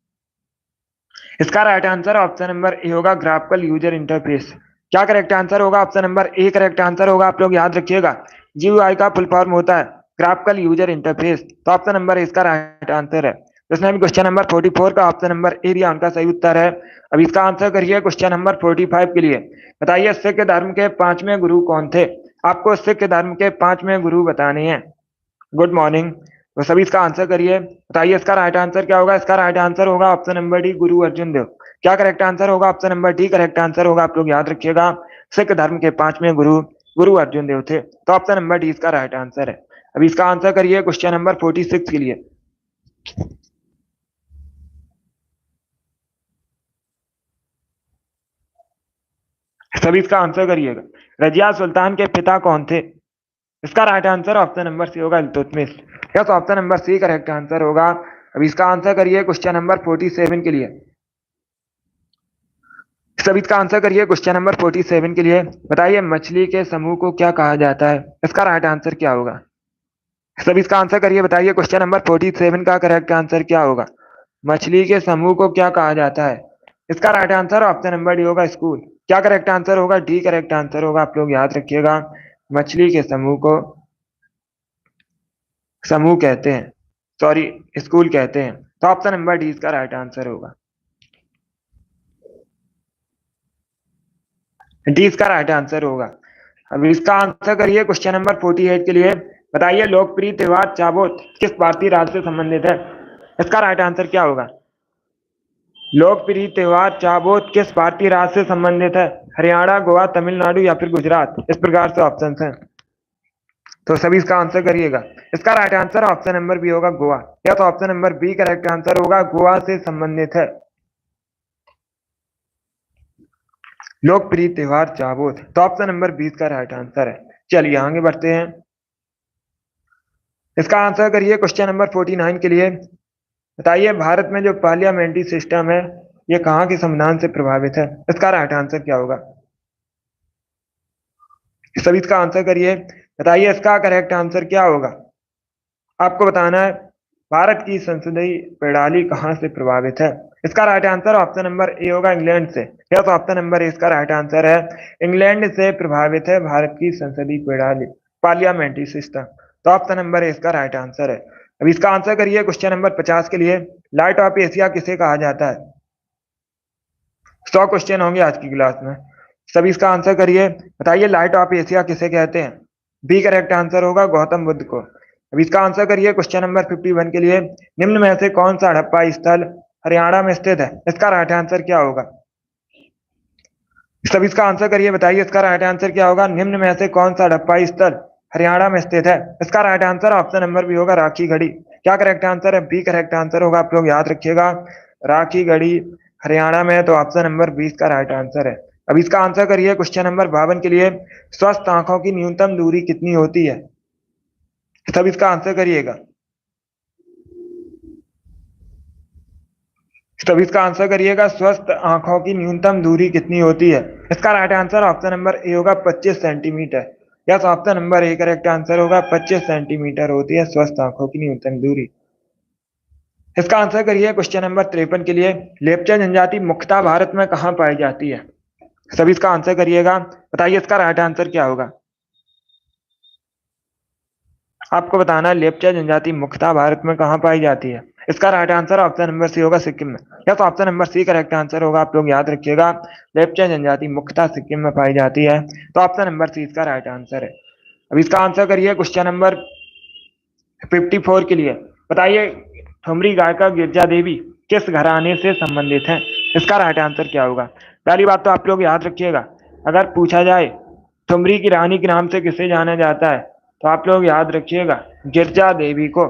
इसका right answer option number A होगा, ग्राफिकल यूजर इंटरफेस। क्या करेक्ट आंसर होगा? Option number A correct answer होगा। आप लोग याद रखिएगा, GUI का फुल फॉर्म होता है ग्राफिकल यूजर इंटरफेस। तो ऑप्शन नंबर ए इसका राइट आंसर है। जिसने भी क्वेश्चन नंबर 44 का ऑप्शन नंबर ए दिया, उनका सही उत्तर है। अब इसका आंसर करिए क्वेश्चन नंबर 45 के लिए। बताइए सिख धर्म के 5वें गुरु कौन थे? आपको सिख धर्म के 5वें गुरु बताने हैं। Good morning. तो सभी इसका आंसर करिए, बताइए इसका राइट आंसर क्या होगा? इसका राइट आंसर होगा ऑप्शन नंबर डी, गुरु अर्जुन देव। क्या करेक्ट आंसर होगा? Option number D correct answer होगा। आप लोग याद रखिएगा, सिख धर्म के 5वें गुरु गुरु अर्जुन देव थे। तो ऑप्शन नंबर डी इसका राइट आंसर है। अब इसका आंसर करिए क्वेश्चन नंबर 46 के लिए। सभी इसका आंसर करिएगा। रजिया सुल्तान के पिता कौन थे? इसका right answer option number C होगा, Iltutmish. Yes, option number C correct answer होगा। अब इसका आंसर करिए क्वेश्चन नंबर 47 के लिए। सभी इसका आंसर करिए क्वेश्चन नंबर 47 के लिए। बताइए मछली के समूह को क्या कहा जाता है? इसका राइट आंसर क्या होगा? सभी इसका आंसर करिए, बताइए क्वेश्चन नंबर 47 का करेक्ट आंसर क्या होगा? मछली के समूह को क्या कहा जाता है? इसका right answer option number D होगा, स्कूल। क्या करेक्ट आंसर होगा? डी करेक्ट आंसर होगा। आप लोग याद रखिएगा, मछली के समूह को समूह कहते हैं, सॉरी स्कूल कहते हैं। तो ऑप्शन नंबर डी इसका राइट आंसर होगा। डी इसका राइट आंसर होगा। अब इसका आंसर करिए क्वेश्चन नंबर 48 के लिए। बताइए लोकप्रिय त्योहार चाबोत किस भारतीय राज्य से संबंधित है? इसका राइट आंसर क्या होगा? लोकप्रिय त्योहार चाबोत किस भारतीय राज्य से संबंधित है? हरियाणा, गोवा, तमिलनाडु या फिर गुजरात? इस प्रकार से ऑप्शन हैं, तो सभी इसका आंसर करिएगा। इसका right answer option number B होगा, गोवा। या तो option number B correct answer होगा, गोवा से संबंधित है लोकप्रिय त्योहार चाबोत। तो ऑप्शन नंबर 20 का राइट आंसर है। चलिए आगे बढ़ते हैं। इसका आंसर करिए क्वेश्चन नंबर 49 के लिए। बताइए भारत में जो पार्लियामेंट्री सिस्टम है, ये कहाँ के संविधान से प्रभावित है? इसका राइट आंसर क्या होगा? सभी इसका आंसर करिए, बताइए इसका करेक्ट आंसर क्या होगा? आपको बताना है भारत की संसदीय प्रणाली कहाँ से प्रभावित है। इसका right answer option number A होगा, इंग्लैंड से। यस, ऑप्शन नंबर ए इसका राइट आंसर है। इंग्लैंड से प्रभावित है भारत की संसदीय प्रणाली, पार्लियामेंट्री सिस्टम। तो ऑप्शन नंबर ए इसका राइट आंसर है। अब इसका आंसर करिए क्वेश्चन नंबर 50 के लिए। लाइट ऑफ एशिया किसे कहा जाता है? 100 क्वेश्चन होंगे आज की क्लास में। सभी इसका आंसर करिए, बताइए लाइट ऑफ एशिया किसे कहते हैं? बी करेक्ट आंसर होगा, गौतम बुद्ध को। अब इसका आंसर करिए क्वेश्चन नंबर 51 के लिए। निम्न में से कौन सा हड़प्पा स्थल हरियाणा में स्थित है? इसका राइट आंसर क्या होगा? सभी इसका आंसर करिए, बताइए इसका राइट आंसर क्या होगा? निम्न में से कौन सा हड़प्पा स्थल हरियाणा में स्थित है? इसका right answer option number B होगा, राखी गढ़ी। क्या करेक्ट आंसर है? बी करेक्ट आंसर होगा। आप लोग याद रखिएगा, राखी गढ़ी हरियाणा में है। तो ऑप्शन नंबर 20 का राइट आंसर है। अब इसका आंसर करिए क्वेश्चन नंबर 52 के लिए। स्वस्थ आंखों की न्यूनतम दूरी कितनी होती है? सब इसका आंसर करिएगा। सब इसका आंसर करिएगा, स्वस्थ आंखों की न्यूनतम दूरी कितनी होती है? इसका right answer option number A होगा, 25 centimetre. Yes, option number A correct answer होगा, 25 सेंटीमीटर होती है स्वस्थ आंखों की न्यूनतम दूरी। इसका आंसर करिए क्वेश्चन नंबर 53 के लिए। लेप्चा जनजाति मुख्यतः भारत में कहाँ पाई जाती है? सभी इसका आंसर करिएगा, बताइए इसका राइट आंसर क्या होगा? आपको बताना है लेप्चा जनजाति मुख्यतः भारत में कहाँ पाई जाती है। इसका right answer option number C होगा, सिक्किम में। या तो option number C correct answer होगा। आप लोग याद रखिएगा, लेप्चा जनजाति मुख्यतः सिक्किम में पाई जाती है। तो ऑप्शन नंबर सी इसका राइट आंसर है। अब इसका आंसर करिए क्वेश्चन नंबर 54 के लिए। बताइए ठुमरी गायिका गिरजा देवी किस घराने से संबंधित है? इसका राइट आंसर क्या होगा? पहली बात तो आप लोग याद रखिएगा, अगर पूछा जाए ठुमरी की रानी के नाम से किसे जाना जाता है, तो आप लोग याद रखिएगा गिरजा देवी को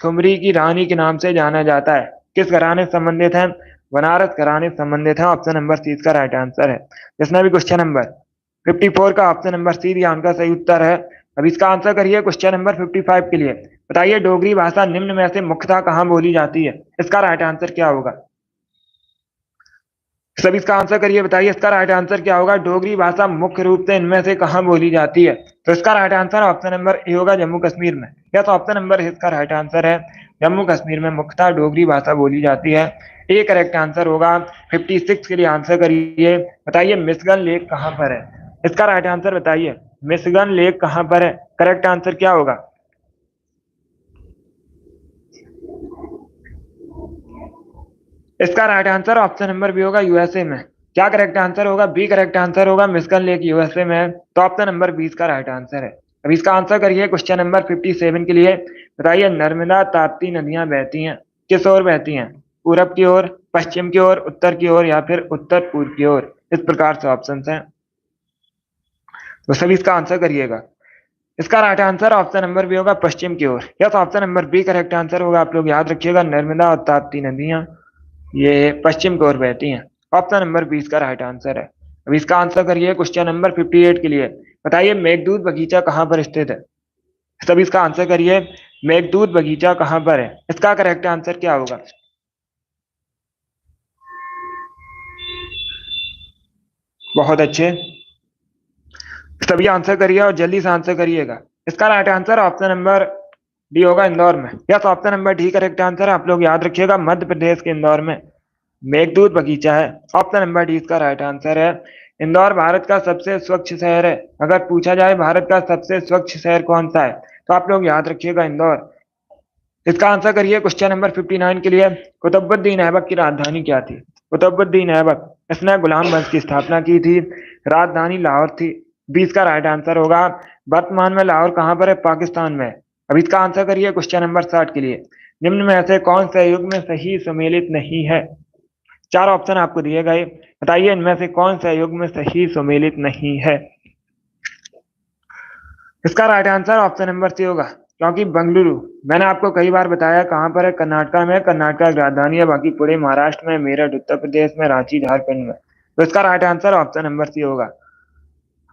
ठुमरी की रानी के नाम से जाना जाता है। किस घराने से संबंधित है? बनारस कराने से संबंधित है। ऑप्शन नंबर सी इसका राइट आंसर है। जिसने भी क्वेश्चन नंबर 54 का ऑप्शन नंबर सी दिया उनका सही उत्तर है। अब इसका आंसर करिए क्वेश्चन नंबर 55 के लिए। बताइए डोगरी भाषा निम्न में से मुख्यतः कहाँ बोली जाती है? इसका राइट आंसर क्या होगा? सभी इसका आंसर करिए, बताइए इसका राइट आंसर क्या होगा? डोगरी भाषा मुख्य रूप से इनमें से कहाँ बोली जाती है? तो इसका right answer option number A होगा, जम्मू कश्मीर में। या तो ऑप्शन नंबर ए इसका राइट आंसर है। जम्मू कश्मीर में मुख्यतः डोगरी भाषा बोली जाती है। ए करेक्ट आंसर होगा। 56 के लिए आंसर करिए। बताइए मिशिगन लेक कहाँ पर है? इसका राइट आंसर बताइए, मिशिगन लेक कहाँ पर है? करेक्ट आंसर क्या होगा? इसका right answer option number B होगा, यूएसए में। क्या करेक्ट आंसर होगा? बी करेक्ट आंसर होगा, मिशिगन लेक यूएसए में है। तो ऑप्शन नंबर बी इसका राइट आंसर है। अब इसका आंसर करिए क्वेश्चन नंबर 57 के लिए। बताइए नर्मदा ताप्ती नदियां बहती हैं किस ओर बहती हैं? पूरब की ओर, पश्चिम की ओर, उत्तर की ओर या फिर उत्तर पूर्व की ओर? इस प्रकार से ऑप्शन हैं, तो सभी इसका आंसर करिएगा। इसका right answer option number B होगा, पश्चिम की ओर। या तो option number B correct answer होगा। आप लोग याद रखिएगा, नर्मदा और ताप्ती नदियां ये पश्चिम की ओर बहती हैं। ऑप्शन नंबर 20 का राइट आंसर है। अब इसका आंसर करिए क्वेश्चन नंबर 58 के लिए। बताइए मेघदूत बगीचा कहाँ पर स्थित है? तब इसका आंसर करिए, मेघदूत बगीचा कहाँ पर है? इसका करेक्ट आंसर क्या होगा? बहुत अच्छे, सभी आंसर करिए और जल्दी से आंसर करिएगा। इसका right answer option number D होगा, इंदौर में। या तो option number D correct answer है। आप लोग याद रखिएगा, मध्य प्रदेश के इंदौर में मेघदूत बगीचा है। ऑप्शन नंबर डी इसका राइट आंसर है। इंदौर भारत का सबसे स्वच्छ शहर है। अगर पूछा जाए भारत का सबसे स्वच्छ शहर कौन सा है, तो आप लोग याद रखिएगा, इंदौर। इसका आंसर करिए क्वेश्चन नंबर 59 के लिए। कुतुबुद्दीन ऐबक की राजधानी क्या थी? कुतुबुद्दीन ऐबक, इसने गुलाम वंश की स्थापना की थी। राजधानी लाहौर थी। 20 का राइट आंसर होगा। वर्तमान में लाहौर कहाँ पर है? पाकिस्तान में। अब इसका आंसर करिए क्वेश्चन नंबर 60 के लिए। निम्न में से कौन से युग में सही सुमेलित नहीं है? चार ऑप्शन आपको दिए गए। बताइए इनमें से कौन सा युग में सही सुमेलित नहीं है? इसका right answer option number C होगा, क्योंकि बंगलुरु, मैंने आपको कई बार बताया कहाँ पर है, कर्नाटका में। कर्नाटका की राजधानी है। बाकी पुणे महाराष्ट्र में, मेरठ उत्तर प्रदेश में, रांची झारखंड में। तो इसका right answer option number C होगा।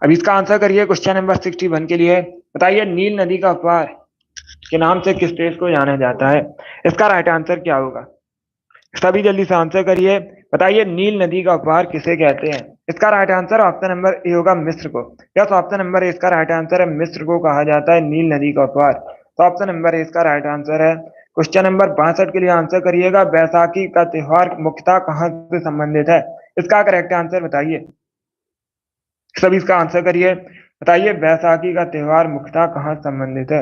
अब इसका आंसर करिए क्वेश्चन नंबर 61 के लिए। बताइए नील नदी का उपहार के नाम से किस देश को जाना जाता है? इसका राइट आंसर क्या होगा? सभी जल्दी से आंसर करिए। बताइए नील नदी का उपहार किसे कहते हैं? इसका right answer option number A होगा, मिस्र को। या तो ऑप्शन नंबर ए इसका राइट आंसर है, मिस्र को कहा जाता है नील नदी का उपहार। तो ऑप्शन नंबर ए इसका राइट आंसर है। क्वेश्चन नंबर 62 के लिए आंसर करिएगा। बैसाखी का त्योहार मुख्यतः कहाँ से संबंधित है? इसका करेक्ट आंसर बताइए। सभी इसका आंसर करिए। बताइए बैसाखी का त्योहार मुख्यतः कहाँ संबंधित है?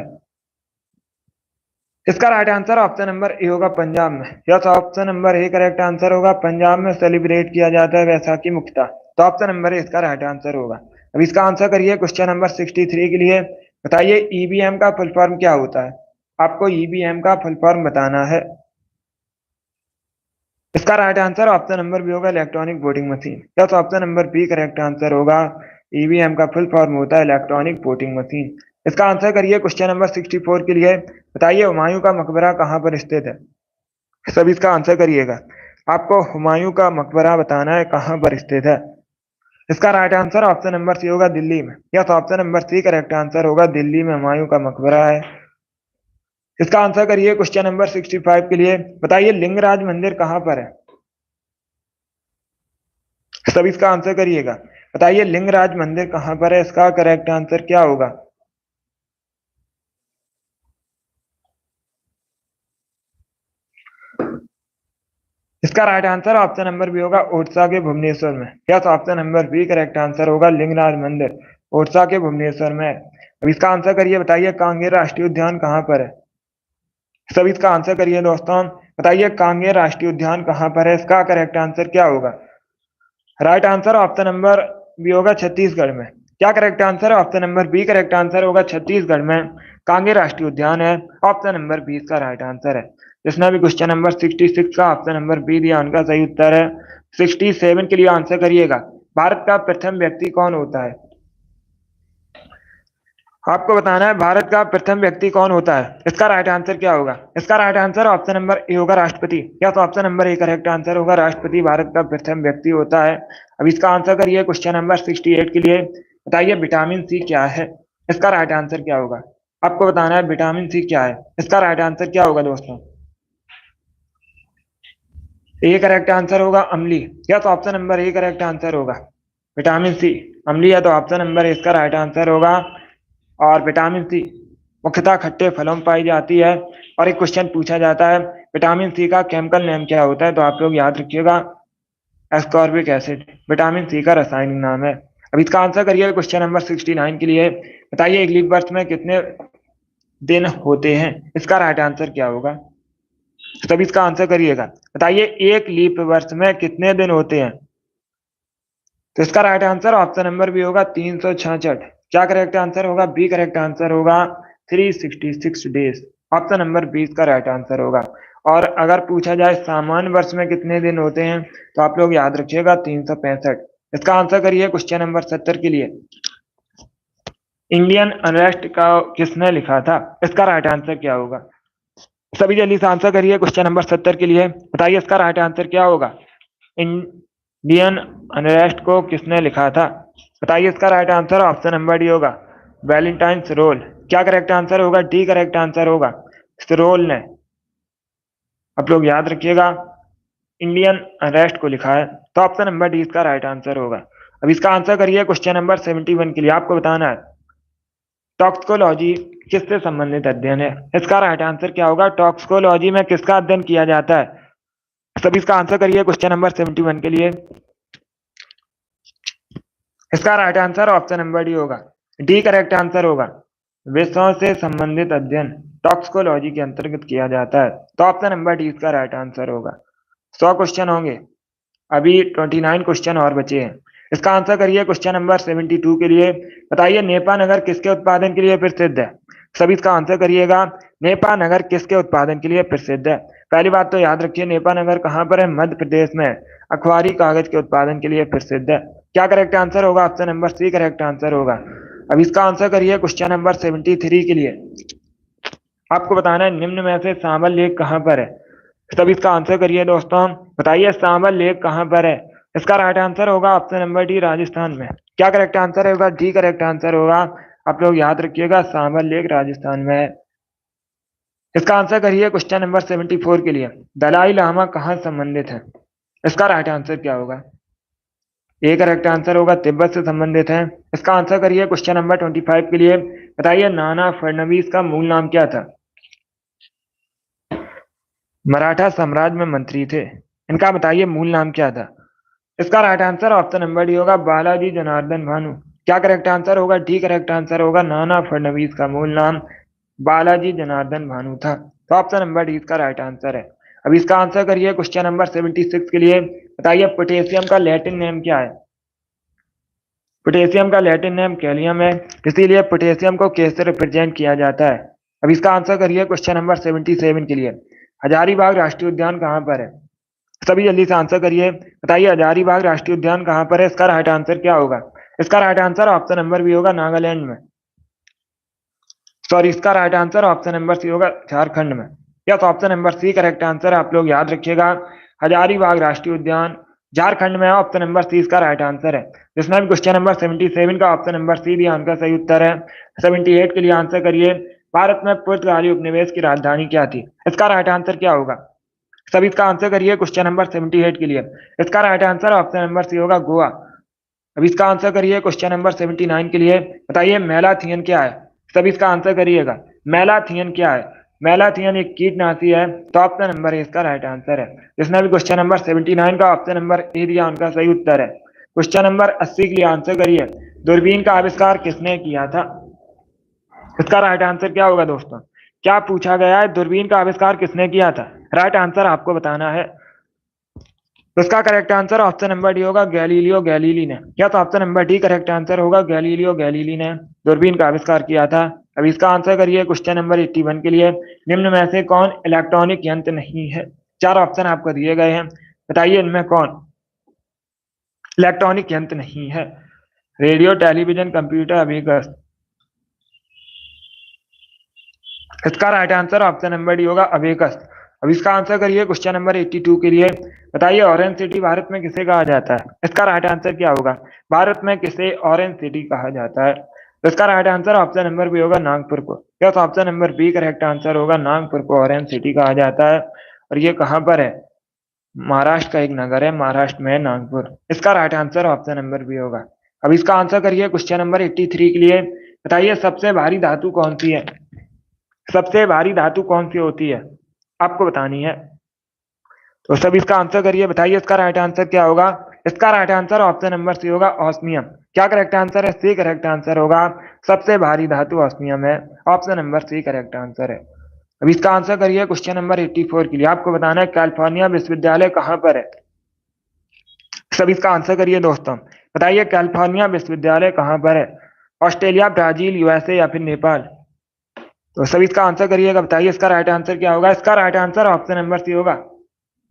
इसका right answer option number A होगा, पंजाब में। Yes, option number A correct answer होगा। पंजाब में सेलिब्रेट किया जाता है वैसाखी मुख्यतः। तो ऑप्शन नंबर ए इसका राइट आंसर होगा। अब इसका आंसर करिए क्वेश्चन नंबर 63 के लिए। बताइए ईवीएम का फुल फॉर्म क्या होता है? आपको ईवीएम का फुल फॉर्म बताना है। इसका right answer option number B होगा, electronic voting machine. Yes, option number B correct answer होगा। ईवीएम का फुल फॉर्म होता है इलेक्ट्रॉनिक वोटिंग मशीन। इसका आंसर करिए क्वेश्चन नंबर 64 के लिए। बताइए हुमायूं का मकबरा कहाँ पर स्थित है? सब इसका आंसर करिएगा। आपको हुमायूं का मकबरा बताना है कहाँ पर स्थित है। इसका right answer option number C होगा, दिल्ली में। Yes, option number C correct answer होगा, दिल्ली में हुमायूं का मकबरा है। इसका आंसर करिए क्वेश्चन नंबर 65 के लिए। बताइए लिंगराज मंदिर कहाँ पर है? सब इसका आंसर करिएगा। बताइए लिंगराज मंदिर कहाँ पर है? इसका करेक्ट आंसर क्या होगा? इसका right answer option number B होगा, ओडिशा के भुवनेश्वर में। Yes, option number B correct answer होगा, लिंगराज मंदिर ओडिशा के भुवनेश्वर में है। अब इसका आंसर करिए। बताइए कांगेर राष्ट्रीय उद्यान कहाँ पर है? सब इसका आंसर करिए दोस्तों। बताइए कांगेर राष्ट्रीय उद्यान कहाँ पर है? इसका करेक्ट आंसर क्या होगा? Right answer option number B होगा, छत्तीसगढ़ में। क्या करेक्ट आंसर है? Option number B correct answer होगा, छत्तीसगढ़ में कांगेर राष्ट्रीय उद्यान है। ऑप्शन नंबर बी इसका राइट आंसर है। जिसने भी क्वेश्चन नंबर 66 का ऑप्शन नंबर बी दिया उनका सही उत्तर है। 67 के लिए आंसर करिएगा। भारत का प्रथम व्यक्ति कौन होता है? आपको बताना है भारत का प्रथम व्यक्ति कौन होता है। इसका राइट आंसर क्या होगा। इसका right answer option number A होगा राष्ट्रपति। या तो option number A correct answer होगा, राष्ट्रपति भारत का प्रथम व्यक्ति होता है। अब इसका आंसर करिए क्वेश्चन नंबर 68 के लिए। बताइए विटामिन सी क्या है। इसका राइट आंसर क्या होगा। आपको बताना है विटामिन सी क्या है। इसका राइट आंसर क्या होगा दोस्तों। ए करेक्ट आंसर होगा अम्ली। या तो option number A correct answer होगा विटामिन सी अम्ली, या तो ऑप्शन नंबर इसका राइट आंसर होगा। और विटामिन सी मुख्यतः खट्टे फलों में पाई जाती है। और एक क्वेश्चन पूछा जाता है विटामिन सी का केमिकल नेम क्या होता है, तो आप लोग याद रखिएगा एस्कॉर्बिक एसिड विटामिन सी का रासायनिक नाम है। अब इसका आंसर करिए क्वेश्चन नंबर 69 के लिए। बताइए एक लीप वर्ष में कितने दिन होते हैं। इसका राइट आंसर क्या होगा। तब इसका आंसर करिएगा। बताइए एक लीप वर्ष में कितने दिन होते हैं। तो इसका right answer option number B होगा 366। क्या करेक्ट आंसर होगा। बी करेक्ट आंसर होगा 366 डेज। ऑप्शन नंबर बी इसका राइट आंसर होगा। और अगर पूछा जाए सामान्य वर्ष में कितने दिन होते हैं, तो आप लोग याद रखिएगा 365। इसका आंसर करिए क्वेश्चन नंबर 70 के लिए। इंडियन अनरेस्ट का किसने लिखा था। इसका राइट आंसर क्या होगा। सभी जल्दी से आंसर करिए क्वेश्चन नंबर 70 के लिए। बताइए इसका राइट आंसर क्या होगा। इंडियन अनरेस्ट को किसने लिखा था। बताइए इसका right answer option number D होगा वैलेंटाइन्स रोल। क्या करेक्ट आंसर होगा। डी करेक्ट आंसर होगा रोल ने। आप लोग याद रखिएगा इंडियन अरेस्ट को लिखा है, तो ऑप्शन नंबर डी इसका राइट आंसर होगा। अब इसका आंसर करिए क्वेश्चन नंबर 71 के लिए। आपको बताना है टॉक्सिकोलॉजी किससे संबंधित अध्ययन है। इसका राइट आंसर क्या होगा। टॉक्सिकोलॉजी में किसका अध्ययन किया जाता है। सभी इसका आंसर करिए क्वेश्चन नंबर 71 के लिए। इसका right answer option number D होगा डी करेक्ट आंसर होगा विषयों से संबंधित अध्ययन टॉक्सिकोलॉजी के अंतर्गत किया जाता है, तो ऑप्शन नंबर डी इसका राइट आंसर होगा। 100 क्वेश्चन होंगे, अभी 29 क्वेश्चन और बचे हैं। इसका आंसर करिए क्वेश्चन नंबर 72 के लिए। बताइए नेपा नगर किसके उत्पादन के लिए प्रसिद्ध है। सभी इसका आंसर करिएगा नेपा नगर किसके उत्पादन के लिए प्रसिद्ध है। पहली बात तो याद रखिए नेपा नगर कहाँ पर है। मध्य प्रदेश में। अखबारी कागज के उत्पादन के लिए प्रसिद्ध है। क्या करेक्ट आंसर होगा। Option number C correct answer होगा। अब इसका आंसर करिए क्वेश्चन नंबर 73 के लिए। आपको बताना है निम्न में से सांभर लेक कहाँ पर है। तब इसका आंसर करिए दोस्तों। बताइए सांभर लेक कहाँ पर है। इसका राइट आंसर होगा ऑप्शन नंबर डी राजस्थान में। क्या करेक्ट आंसर होगा। डी करेक्ट आंसर होगा। आप लोग याद रखिएगा सांभर लेक राजस्थान में है। इसका आंसर करिए क्वेश्चन नंबर 74 के लिए। दलाई लामा कहाँ संबंधित है। इसका राइट आंसर क्या होगा। ए करेक्ट आंसर होगा तिब्बत से संबंधित है। इसका आंसर करिए क्वेश्चन नंबर 25 के लिए। बताइए नाना फडणवीस का मूल नाम क्या था। मराठा साम्राज्य में मंत्री थे, इनका बताइए मूल नाम क्या था। इसका right answer option number D होगा बालाजी जनार्दन भानु। क्या करेक्ट आंसर होगा। डी करेक्ट आंसर होगा नाना फडणवीस का मूल नाम बालाजी जनार्दन भानु था, तो ऑप्शन नंबर डी इसका राइट आंसर है। अब इसका आंसर करिए क्वेश्चन नंबर 76 के लिए। बताइए पोटेशियम का लैटिन नेम क्या है। पोटेशियम का लैटिन नेम कैलियम है, इसीलिए पोटेशियम को के से रिप्रेजेंट किया जाता है। अब इसका आंसर करिए क्वेश्चन नंबर 77 के लिए। हजारीबाग राष्ट्रीय उद्यान कहाँ पर है। सभी जल्दी से आंसर करिए। बताइए हजारीबाग राष्ट्रीय उद्यान कहाँ पर है। इसका राइट आंसर क्या होगा। इसका right answer option number B होगा नागालैंड में। सॉरी, इसका right answer option number C होगा झारखंड में। या तो option number C correct answer. आप लोग याद रखिएगा हजारीबाग राष्ट्रीय उद्यान झारखंड में है। ऑप्शन नंबर सी इसका राइट आंसर है। जिसमें भी क्वेश्चन नंबर 77 का ऑप्शन नंबर सी भी आंसर सही उत्तर है। 78 के लिए आंसर करिए। भारत में पुर्तगाली उपनिवेश की राजधानी क्या थी। इसका राइट आंसर क्या होगा। सभी इसका आंसर करिए क्वेश्चन नंबर 78 के लिए। इसका right answer option number C होगा गोवा। अब इसका आंसर करिए क्वेश्चन नंबर 79 के लिए। बताइए मैलाथियन क्या है। सभी इसका आंसर करिएगा मैलाथियन क्या है। मैलाथियन एक कीटनाशी है, तो ऑप्शन नंबर ए इसका राइट आंसर है। जिसने भी क्वेश्चन नंबर 79 का ऑप्शन नंबर ए दिया उनका सही उत्तर है। क्वेश्चन नंबर 80 के लिए आंसर करिए। दूरबीन का आविष्कार किसने किया था। इसका राइट आंसर क्या होगा दोस्तों। क्या पूछा गया है दूरबीन का आविष्कार किसने किया था। राइट आंसर आपको बताना है। तो इसका correct answer option number D होगा गैलीलियो गैलीली ने। या तो option number D correct answer होगा गैलीलियो गैलीली ने दूरबीन का आविष्कार किया था। अब इसका आंसर करिए क्वेश्चन नंबर 81 के लिए। निम्न में से कौन इलेक्ट्रॉनिक यंत्र नहीं है। चार ऑप्शन आपको दिए गए हैं, बताइए इनमें कौन इलेक्ट्रॉनिक यंत्र नहीं है। रेडियो, टेलीविजन, कंप्यूटर, अभिकर्ष। इसका right answer option number D होगा अबेकस। अब इसका आंसर करिए क्वेश्चन नंबर 82 के लिए। बताइए ऑरेंज सिटी भारत में किसे कहा जाता है? इसका राइट आंसर क्या होगा? भारत में किसे ऑरेंज सिटी कहा जाता है? तो इसका right answer option number B होगा नागपुर को। Yes, option number B correct answer होगा, नागपुर को ऑरेंज सिटी कहा जाता है। और ये कहाँ पर है? महाराष्ट्र का एक नगर है, महाराष्ट्र में है नागपुर। इसका right answer option number B होगा। अब इसका आंसर करिए क्वेश्चन नंबर 83 के लिए। बताइए सबसे भारी धातु कौन सी है? सबसे भारी धातु कौन सी होती है? आपको बतानी है। तो सब इसका आंसर करिए। बताइए इसका राइट आंसर क्या होगा? इसका right answer option number C होगा ऑस्मियम। क्या करेक्ट आंसर है? सी करेक्ट आंसर होगा। सबसे भारी धातु ऑस्मियम है। Option number C correct answer है। अब इसका आंसर करिए क्वेश्चन नंबर 84 के लिए। आपको बताना है कैलिफोर्निया विश्वविद्यालय कहाँ पर है? सब इसका आंसर करिए दोस्तों। बताइए कैलिफोर्निया विश्वविद्यालय कहाँ पर है? ऑस्ट्रेलिया, ब्राजील, यूएसए या फिर नेपाल? तो सब इसका आंसर करिएगा। बताइए इसका राइट आंसर क्या होगा? इसका right answer option number C होगा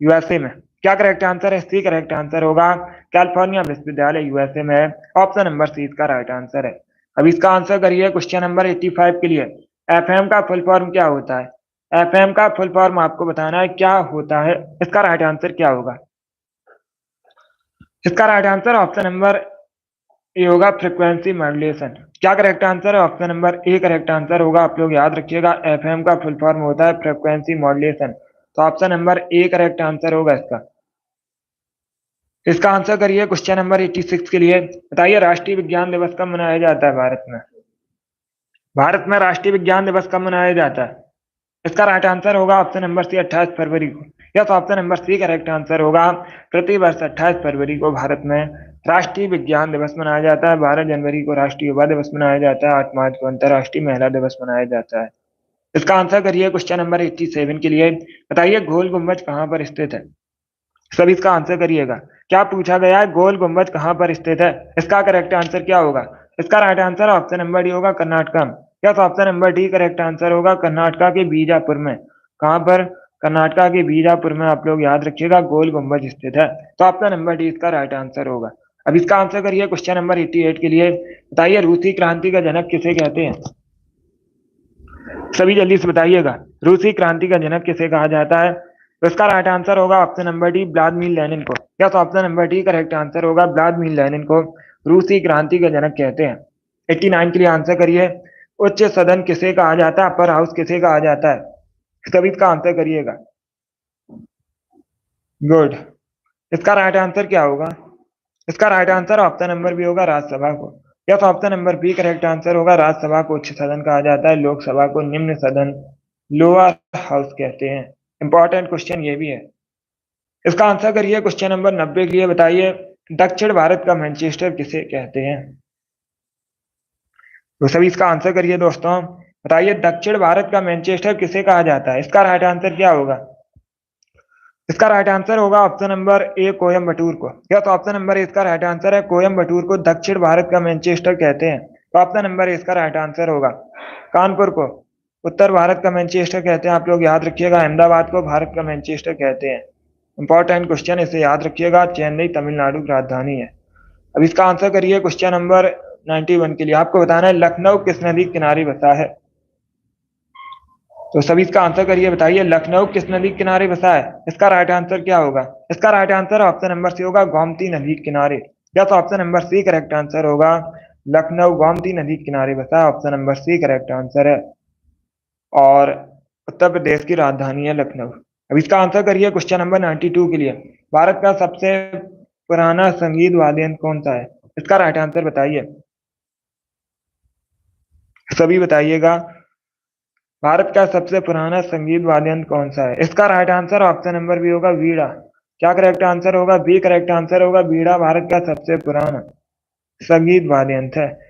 यूएसए में। क्या करेक्ट आंसर है? सी करेक्ट आंसर होगा। कैलिफोर्निया विश्वविद्यालय यूएसए में है। ऑप्शन नंबर सी इसका राइट आंसर है। अब इसका आंसर करिए क्वेश्चन नंबर 85 के लिए। एफएम का फुल फॉर्म क्या होता है? एफएम का फुल फॉर्म आपको बताना है क्या होता है। इसका राइट आंसर क्या होगा? इसका right answer option number A होगा फ्रीक्वेंसी मॉड्यूलेशन। क्या करेक्ट आंसर है? Option number A correct answer होगा। आप लोग याद रखिएगा एफएम का फुल फॉर्म होता है फ्रीक्वेंसी मॉड्यूलेशन। तो option number A correct answer होगा इसका। इसका आंसर करिए क्वेश्चन नंबर 86 के लिए। बताइए राष्ट्रीय विज्ञान दिवस कब मनाया जाता है भारत में? भारत में राष्ट्रीय विज्ञान दिवस कब मनाया जाता है? इसका राइट आंसर होगा ऑप्शन नंबर सी 28 फरवरी को। Yes, option number C correct answer होगा। प्रतिवर्ष 28 फरवरी को भारत में राष्ट्रीय विज्ञान दिवस मनाया जाता है। 12 जनवरी को राष्ट्रीय युवा दिवस मनाया जाता है। 8 मार्च को अंतर्राष्ट्रीय महिला दिवस मनाया जाता है। इसका आंसर करिए क्वेश्चन नंबर 87 के लिए। बताइए गोल गुम्बज कहाँ पर स्थित है? सब इसका आंसर करिएगा। क्या पूछा गया है? गोल गुम्बज कहाँ पर स्थित है? इसका करेक्ट आंसर क्या होगा? इसका right answer option number D होगा कर्नाटका में। Yes, option number D correct answer होगा। कर्नाटका के बीजापुर में। कहाँ पर? कर्नाटका के बीजापुर में। आप लोग याद रखिएगा गोल गुम्बज स्थित है। तो ऑप्शन नंबर डी इसका राइट आंसर होगा। अब इसका आंसर करिए क्वेश्चन नंबर 88 के लिए। बताइए रूसी क्रांति का जनक किसे कहते हैं? सभी जल्दी से बताइएगा। रूसी क्रांति का जनक किसे कहा जाता है? तो इसका राइट आंसर होगा option number D Vladimir Lenin को। Yes, option number D correct answer होगा। व्लादिमीर लेनिन को रूसी क्रांति का जनक कहते हैं। 89 के लिए आंसर करिए। उच्च सदन किसे कहा जाता है? अपर हाउस किसे कहा जाता है? सभी इसका आंसर करिएगा। गुड। इसका राइट आंसर क्या होगा? इसका right answer option number B होगा राज्यसभा को। Yes, option number B correct answer होगा। राज्यसभा को उच्च सदन कहा जाता है। लोकसभा को निम्न सदन लोअर हाउस कहते हैं। इंपॉर्टेंट क्वेश्चन ये भी है। इसका आंसर करिए क्वेश्चन नंबर 90 के लिए। बताइए दक्षिण भारत का मैनचेस्टर किसे कहते हैं? तो सभी इसका आंसर करिए दोस्तों। बताइए दक्षिण भारत का मैनचेस्टर किसे कहा जाता है? इसका राइट आंसर क्या होगा? इसका राइट आंसर होगा ऑप्शन नंबर ए कोयम्बटूर को। यस, ऑप्शन नंबर ए इसका राइट आंसर है। कोयम्बटूर को दक्षिण भारत का मैनचेस्टर कहते हैं। तो ऑप्शन नंबर ए इसका राइट आंसर होगा। कानपुर को उत्तर भारत का मैनचेस्टर कहते हैं। आप लोग याद रखिएगा। अहमदाबाद को भारत का मैनचेस्टर कहते हैं। इंपॉर्टेंट क्वेश्चन, इसे याद रखिएगा। चेन्नई तमिलनाडु की राजधानी है। अब इसका आंसर करिए क्वेश्चन नंबर 91 के लिए। आपको बताना है लखनऊ किस नदी के किनारे बसा है? तो सभी इसका आंसर करिए। बताइए लखनऊ किस नदी के किनारे बसा है? इसका राइट आंसर क्या होगा? इसका right answer option number C होगा गोमती नदी के किनारे। या तो option number C correct answer होगा। लखनऊ गोमती नदी के किनारे बसा है। Option number C correct answer है। और उत्तर प्रदेश की राजधानी है लखनऊ। अब इसका आंसर करिए क्वेश्चन नंबर 92 के लिए। भारत का सबसे पुराना संगीत वाद्य यंत्र कौन सा है? इसका राइट आंसर बताइए। सभी बताइएगा। भारत का सबसे पुराना संगीत वाद्य यंत्र कौन सा है? इसका right answer option number B होगा वीणा। क्या करेक्ट आंसर होगा? बी करेक्ट आंसर होगा। वीणा भारत का सबसे पुराना संगीत वाद्य यंत्र है।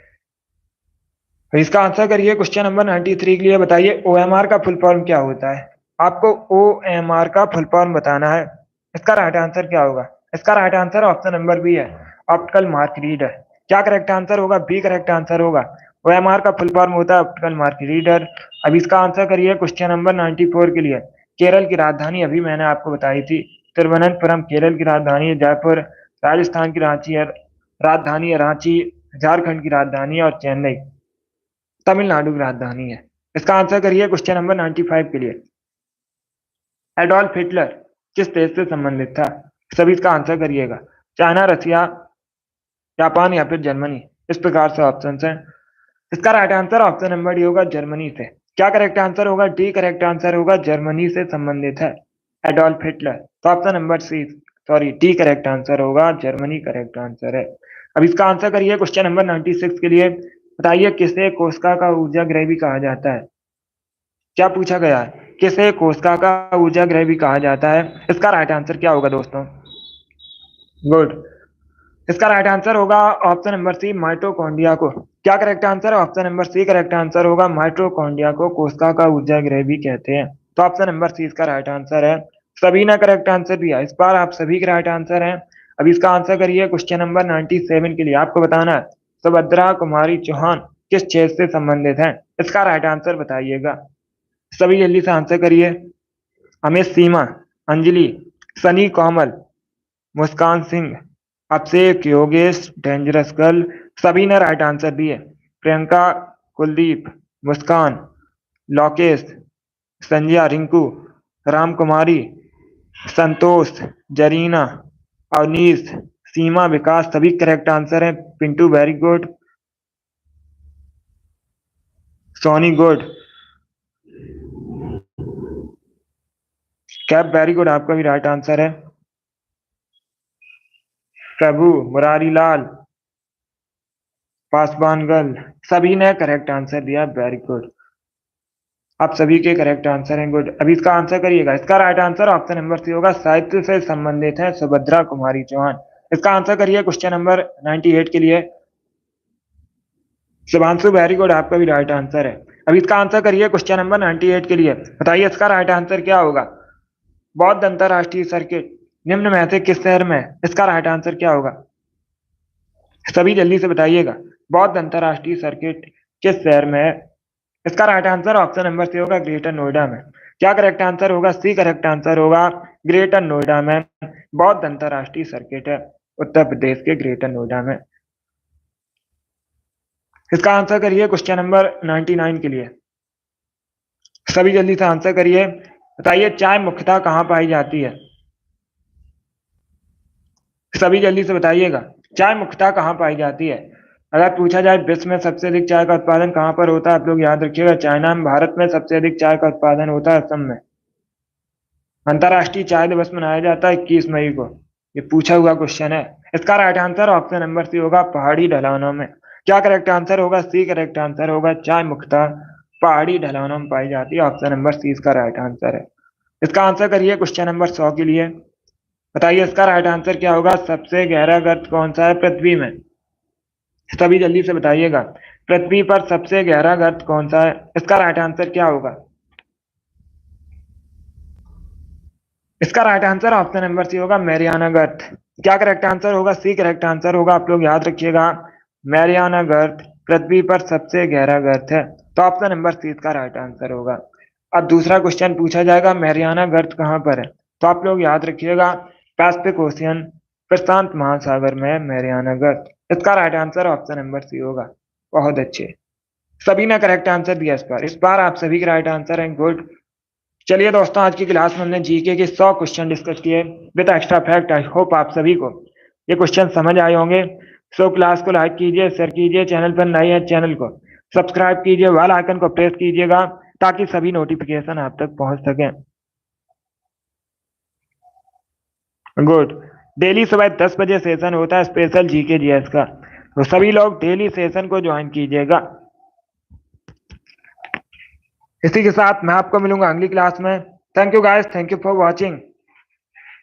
इसका आंसर करिए क्वेश्चन नंबर 93 के लिए। बताइए ओएमआर का फुल फॉर्म क्या होता है? आपको ओएमआर का फुल फॉर्म बताना है। इसका राइट आंसर क्या होगा? इसका right answer option number B है ऑप्टिकल मार्क रीडर। क्या करेक्ट आंसर होगा? बी करेक्ट आंसर होगा। ओएमआर का फुल फॉर्म होता है ऑप्टिकल मार्क रीडर। अब इसका आंसर करिए क्वेश्चन नंबर 94 के लिए। केरल की राजधानी अभी मैंने आपको बताई थी। तिरुवनंतपुरम केरल की राजधानी है। जयपुर राजस्थान की राजधानी है। रांची झारखंड की राजधानी है। और चेन्नई तमिलनाडु की राजधानी है। इसका आंसर करिए क्वेश्चन नंबर 95 के लिए। एडोल्फ हिटलर किस देश से संबंधित था? सभी इसका आंसर करिएगा। चाइना, रसिया, जापान या फिर जर्मनी। इस प्रकार से ऑप्शन है। इसका right answer option number D होगा, जर्मनी से। क्या करेक्ट आंसर होगा? डी करेक्ट आंसर होगा, जर्मनी से संबंधित है एडोल्फ हिटलर। तो option number C, sorry, D correct answer होगा, जर्मनी करेक्ट आंसर है। अब इसका आंसर करिए क्वेश्चन नंबर 96 के लिए। बताइए किसे कोशिका का ऊर्जा गृह भी कहा जाता है? क्या पूछा गया है? किसे कोशिका का ऊर्जा गृह भी कहा जाता है? इसका राइट आंसर क्या होगा दोस्तों? गुड। इसका राइट आंसर होगा ऑप्शन नंबर सी, माइटोकॉन्ड्रिया को। क्या करेक्ट आंसर है? Option number C correct answer होगा, माइटोकॉन्ड्रिया को कोशिका का ऊर्जा गृह भी कहते हैं। तो ऑप्शन नंबर सी इसका राइट आंसर है। सभी ने करेक्ट आंसर दिया, इस बार आप सभी के राइट आंसर हैं। अब इसका आंसर करिए क्वेश्चन नंबर 97 के लिए। आपको बताना है सुभद्रा कुमारी चौहान किस क्षेत्र से संबंधित है? इसका राइट आंसर बताइएगा। सभी जल्दी से आंसर करिए। अमित, सीमा, अंजलि, सनी, कोमल, मुस्कान सिंह, अभिषेक, योगेश, डेंजरस गर्ल। सभी ने राइट आंसर दिए। प्रियंका, कुलदीप, मुस्कान, लोकेश, संजय, रिंकू, रामकुमारी, संतोष, जरीना, अवनीश, सीमा, विकास। सभी करेक्ट आंसर है। Pintu very good, Soni good, कैप वेरी गुड, आपका भी राइट आंसर है। प्रभु, मुरारी लाल, पासवान गर्ल, सभी ने करेक्ट आंसर दिया, वेरी गुड। आप सभी के करेक्ट आंसर हैं, गुड। अभी इसका आंसर करिएगा। इसका right answer option number C होगा, साहित्य से संबंधित है सुभद्रा कुमारी चौहान। इसका आंसर करिए क्वेश्चन नंबर 98 के लिए। शुभांशु, वेरी गुड, आपका भी राइट आंसर है। अभी इसका आंसर करिए क्वेश्चन नंबर 98 के लिए। बताइए इसका राइट आंसर क्या होगा? बौद्ध अंतरराष्ट्रीय सर्किट निम्न में से किस शहर में है? इसका राइट आंसर क्या होगा? सभी जल्दी से बताइएगा। बौद्ध अंतरराष्ट्रीय सर्किट किस शहर में है? इसका right answer option number C होगा, ग्रेटर नोएडा में। क्या करेक्ट आंसर होगा? सी करेक्ट आंसर होगा, ग्रेटर नोएडा में बौद्ध अंतरराष्ट्रीय सर्किट है, उत्तर प्रदेश के ग्रेटर नोएडा में। इसका आंसर करिए क्वेश्चन नंबर 99 के लिए। सभी जल्दी से आंसर करिए। बताइए चाय मुख्यतः कहाँ पाई जाती है? सभी जल्दी से बताइएगा। चाय मुख्यतः कहाँ पाई जाती है? अगर पूछा जाए विश्व में सबसे अधिक चाय का उत्पादन कहाँ पर होता है, आप लोग याद रखिएगा चाइना में। भारत में सबसे अधिक चाय का उत्पादन होता है असम में। अंतरराष्ट्रीय चाय दिवस मनाया जाता है 21 मई को। ये पूछा हुआ क्वेश्चन है। इसका right answer option number C होगा, पहाड़ी ढलानों में। क्या करेक्ट आंसर होगा? सी करेक्ट आंसर होगा, चाय मुख्यतः पहाड़ी ढलानों में पाई जाती है। ऑप्शन नंबर सी इसका राइट आंसर है। इसका आंसर करिए क्वेश्चन नंबर 100 के लिए। बताइए इसका राइट आंसर क्या होगा? सबसे गहरा गर्त कौन सा है पृथ्वी में? सभी जल्दी से बताइएगा। पृथ्वी पर सबसे गहरा गर्त कौन सा है? इसका राइट आंसर क्या होगा? इसका right answer option number C होगा, मैरियाना गर्त। क्या करेक्ट आंसर होगा? सी करेक्ट आंसर होगा, आप लोग याद रखिएगा, मैरियाना गर्त पृथ्वी पर सबसे गहरा गर्त है। तो ऑप्शन नंबर सी इसका राइट आंसर होगा। अब दूसरा क्वेश्चन पूछा जाएगा, मैरियाना गर्त कहाँ पर है? तो आप लोग याद रखिएगा, पैसिफिक ओशियन, प्रशांत महासागर में मैरियाना गर्त। इसका right answer option number C होगा। बहुत अच्छे, सभी ने करेक्ट आंसर दिया इस बार आप सभी के राइट आंसर हैं, गुड। चलिए दोस्तों, आज की क्लास में हमने जीके के 100 क्वेश्चन डिस्कस किए with extra fact. I hope आप सभी को ये क्वेश्चन समझ आए होंगे। सो क्लास को लाइक कीजिए, शेयर कीजिए, चैनल पर नए हैं चैनल को सब्सक्राइब कीजिए, बेल आइकन को प्रेस कीजिएगा ताकि सभी नोटिफिकेशन आप तक पहुंच सके। गुड। डेली सुबह 10 बजे सेशन होता है स्पेशल जीके जीएस का, तो सभी लोग डेली सेशन को ज्वाइन कीजिएगा। इसी के साथ मैं आपको मिलूंगा अगली क्लास में। Thank you guys, thank you for watching.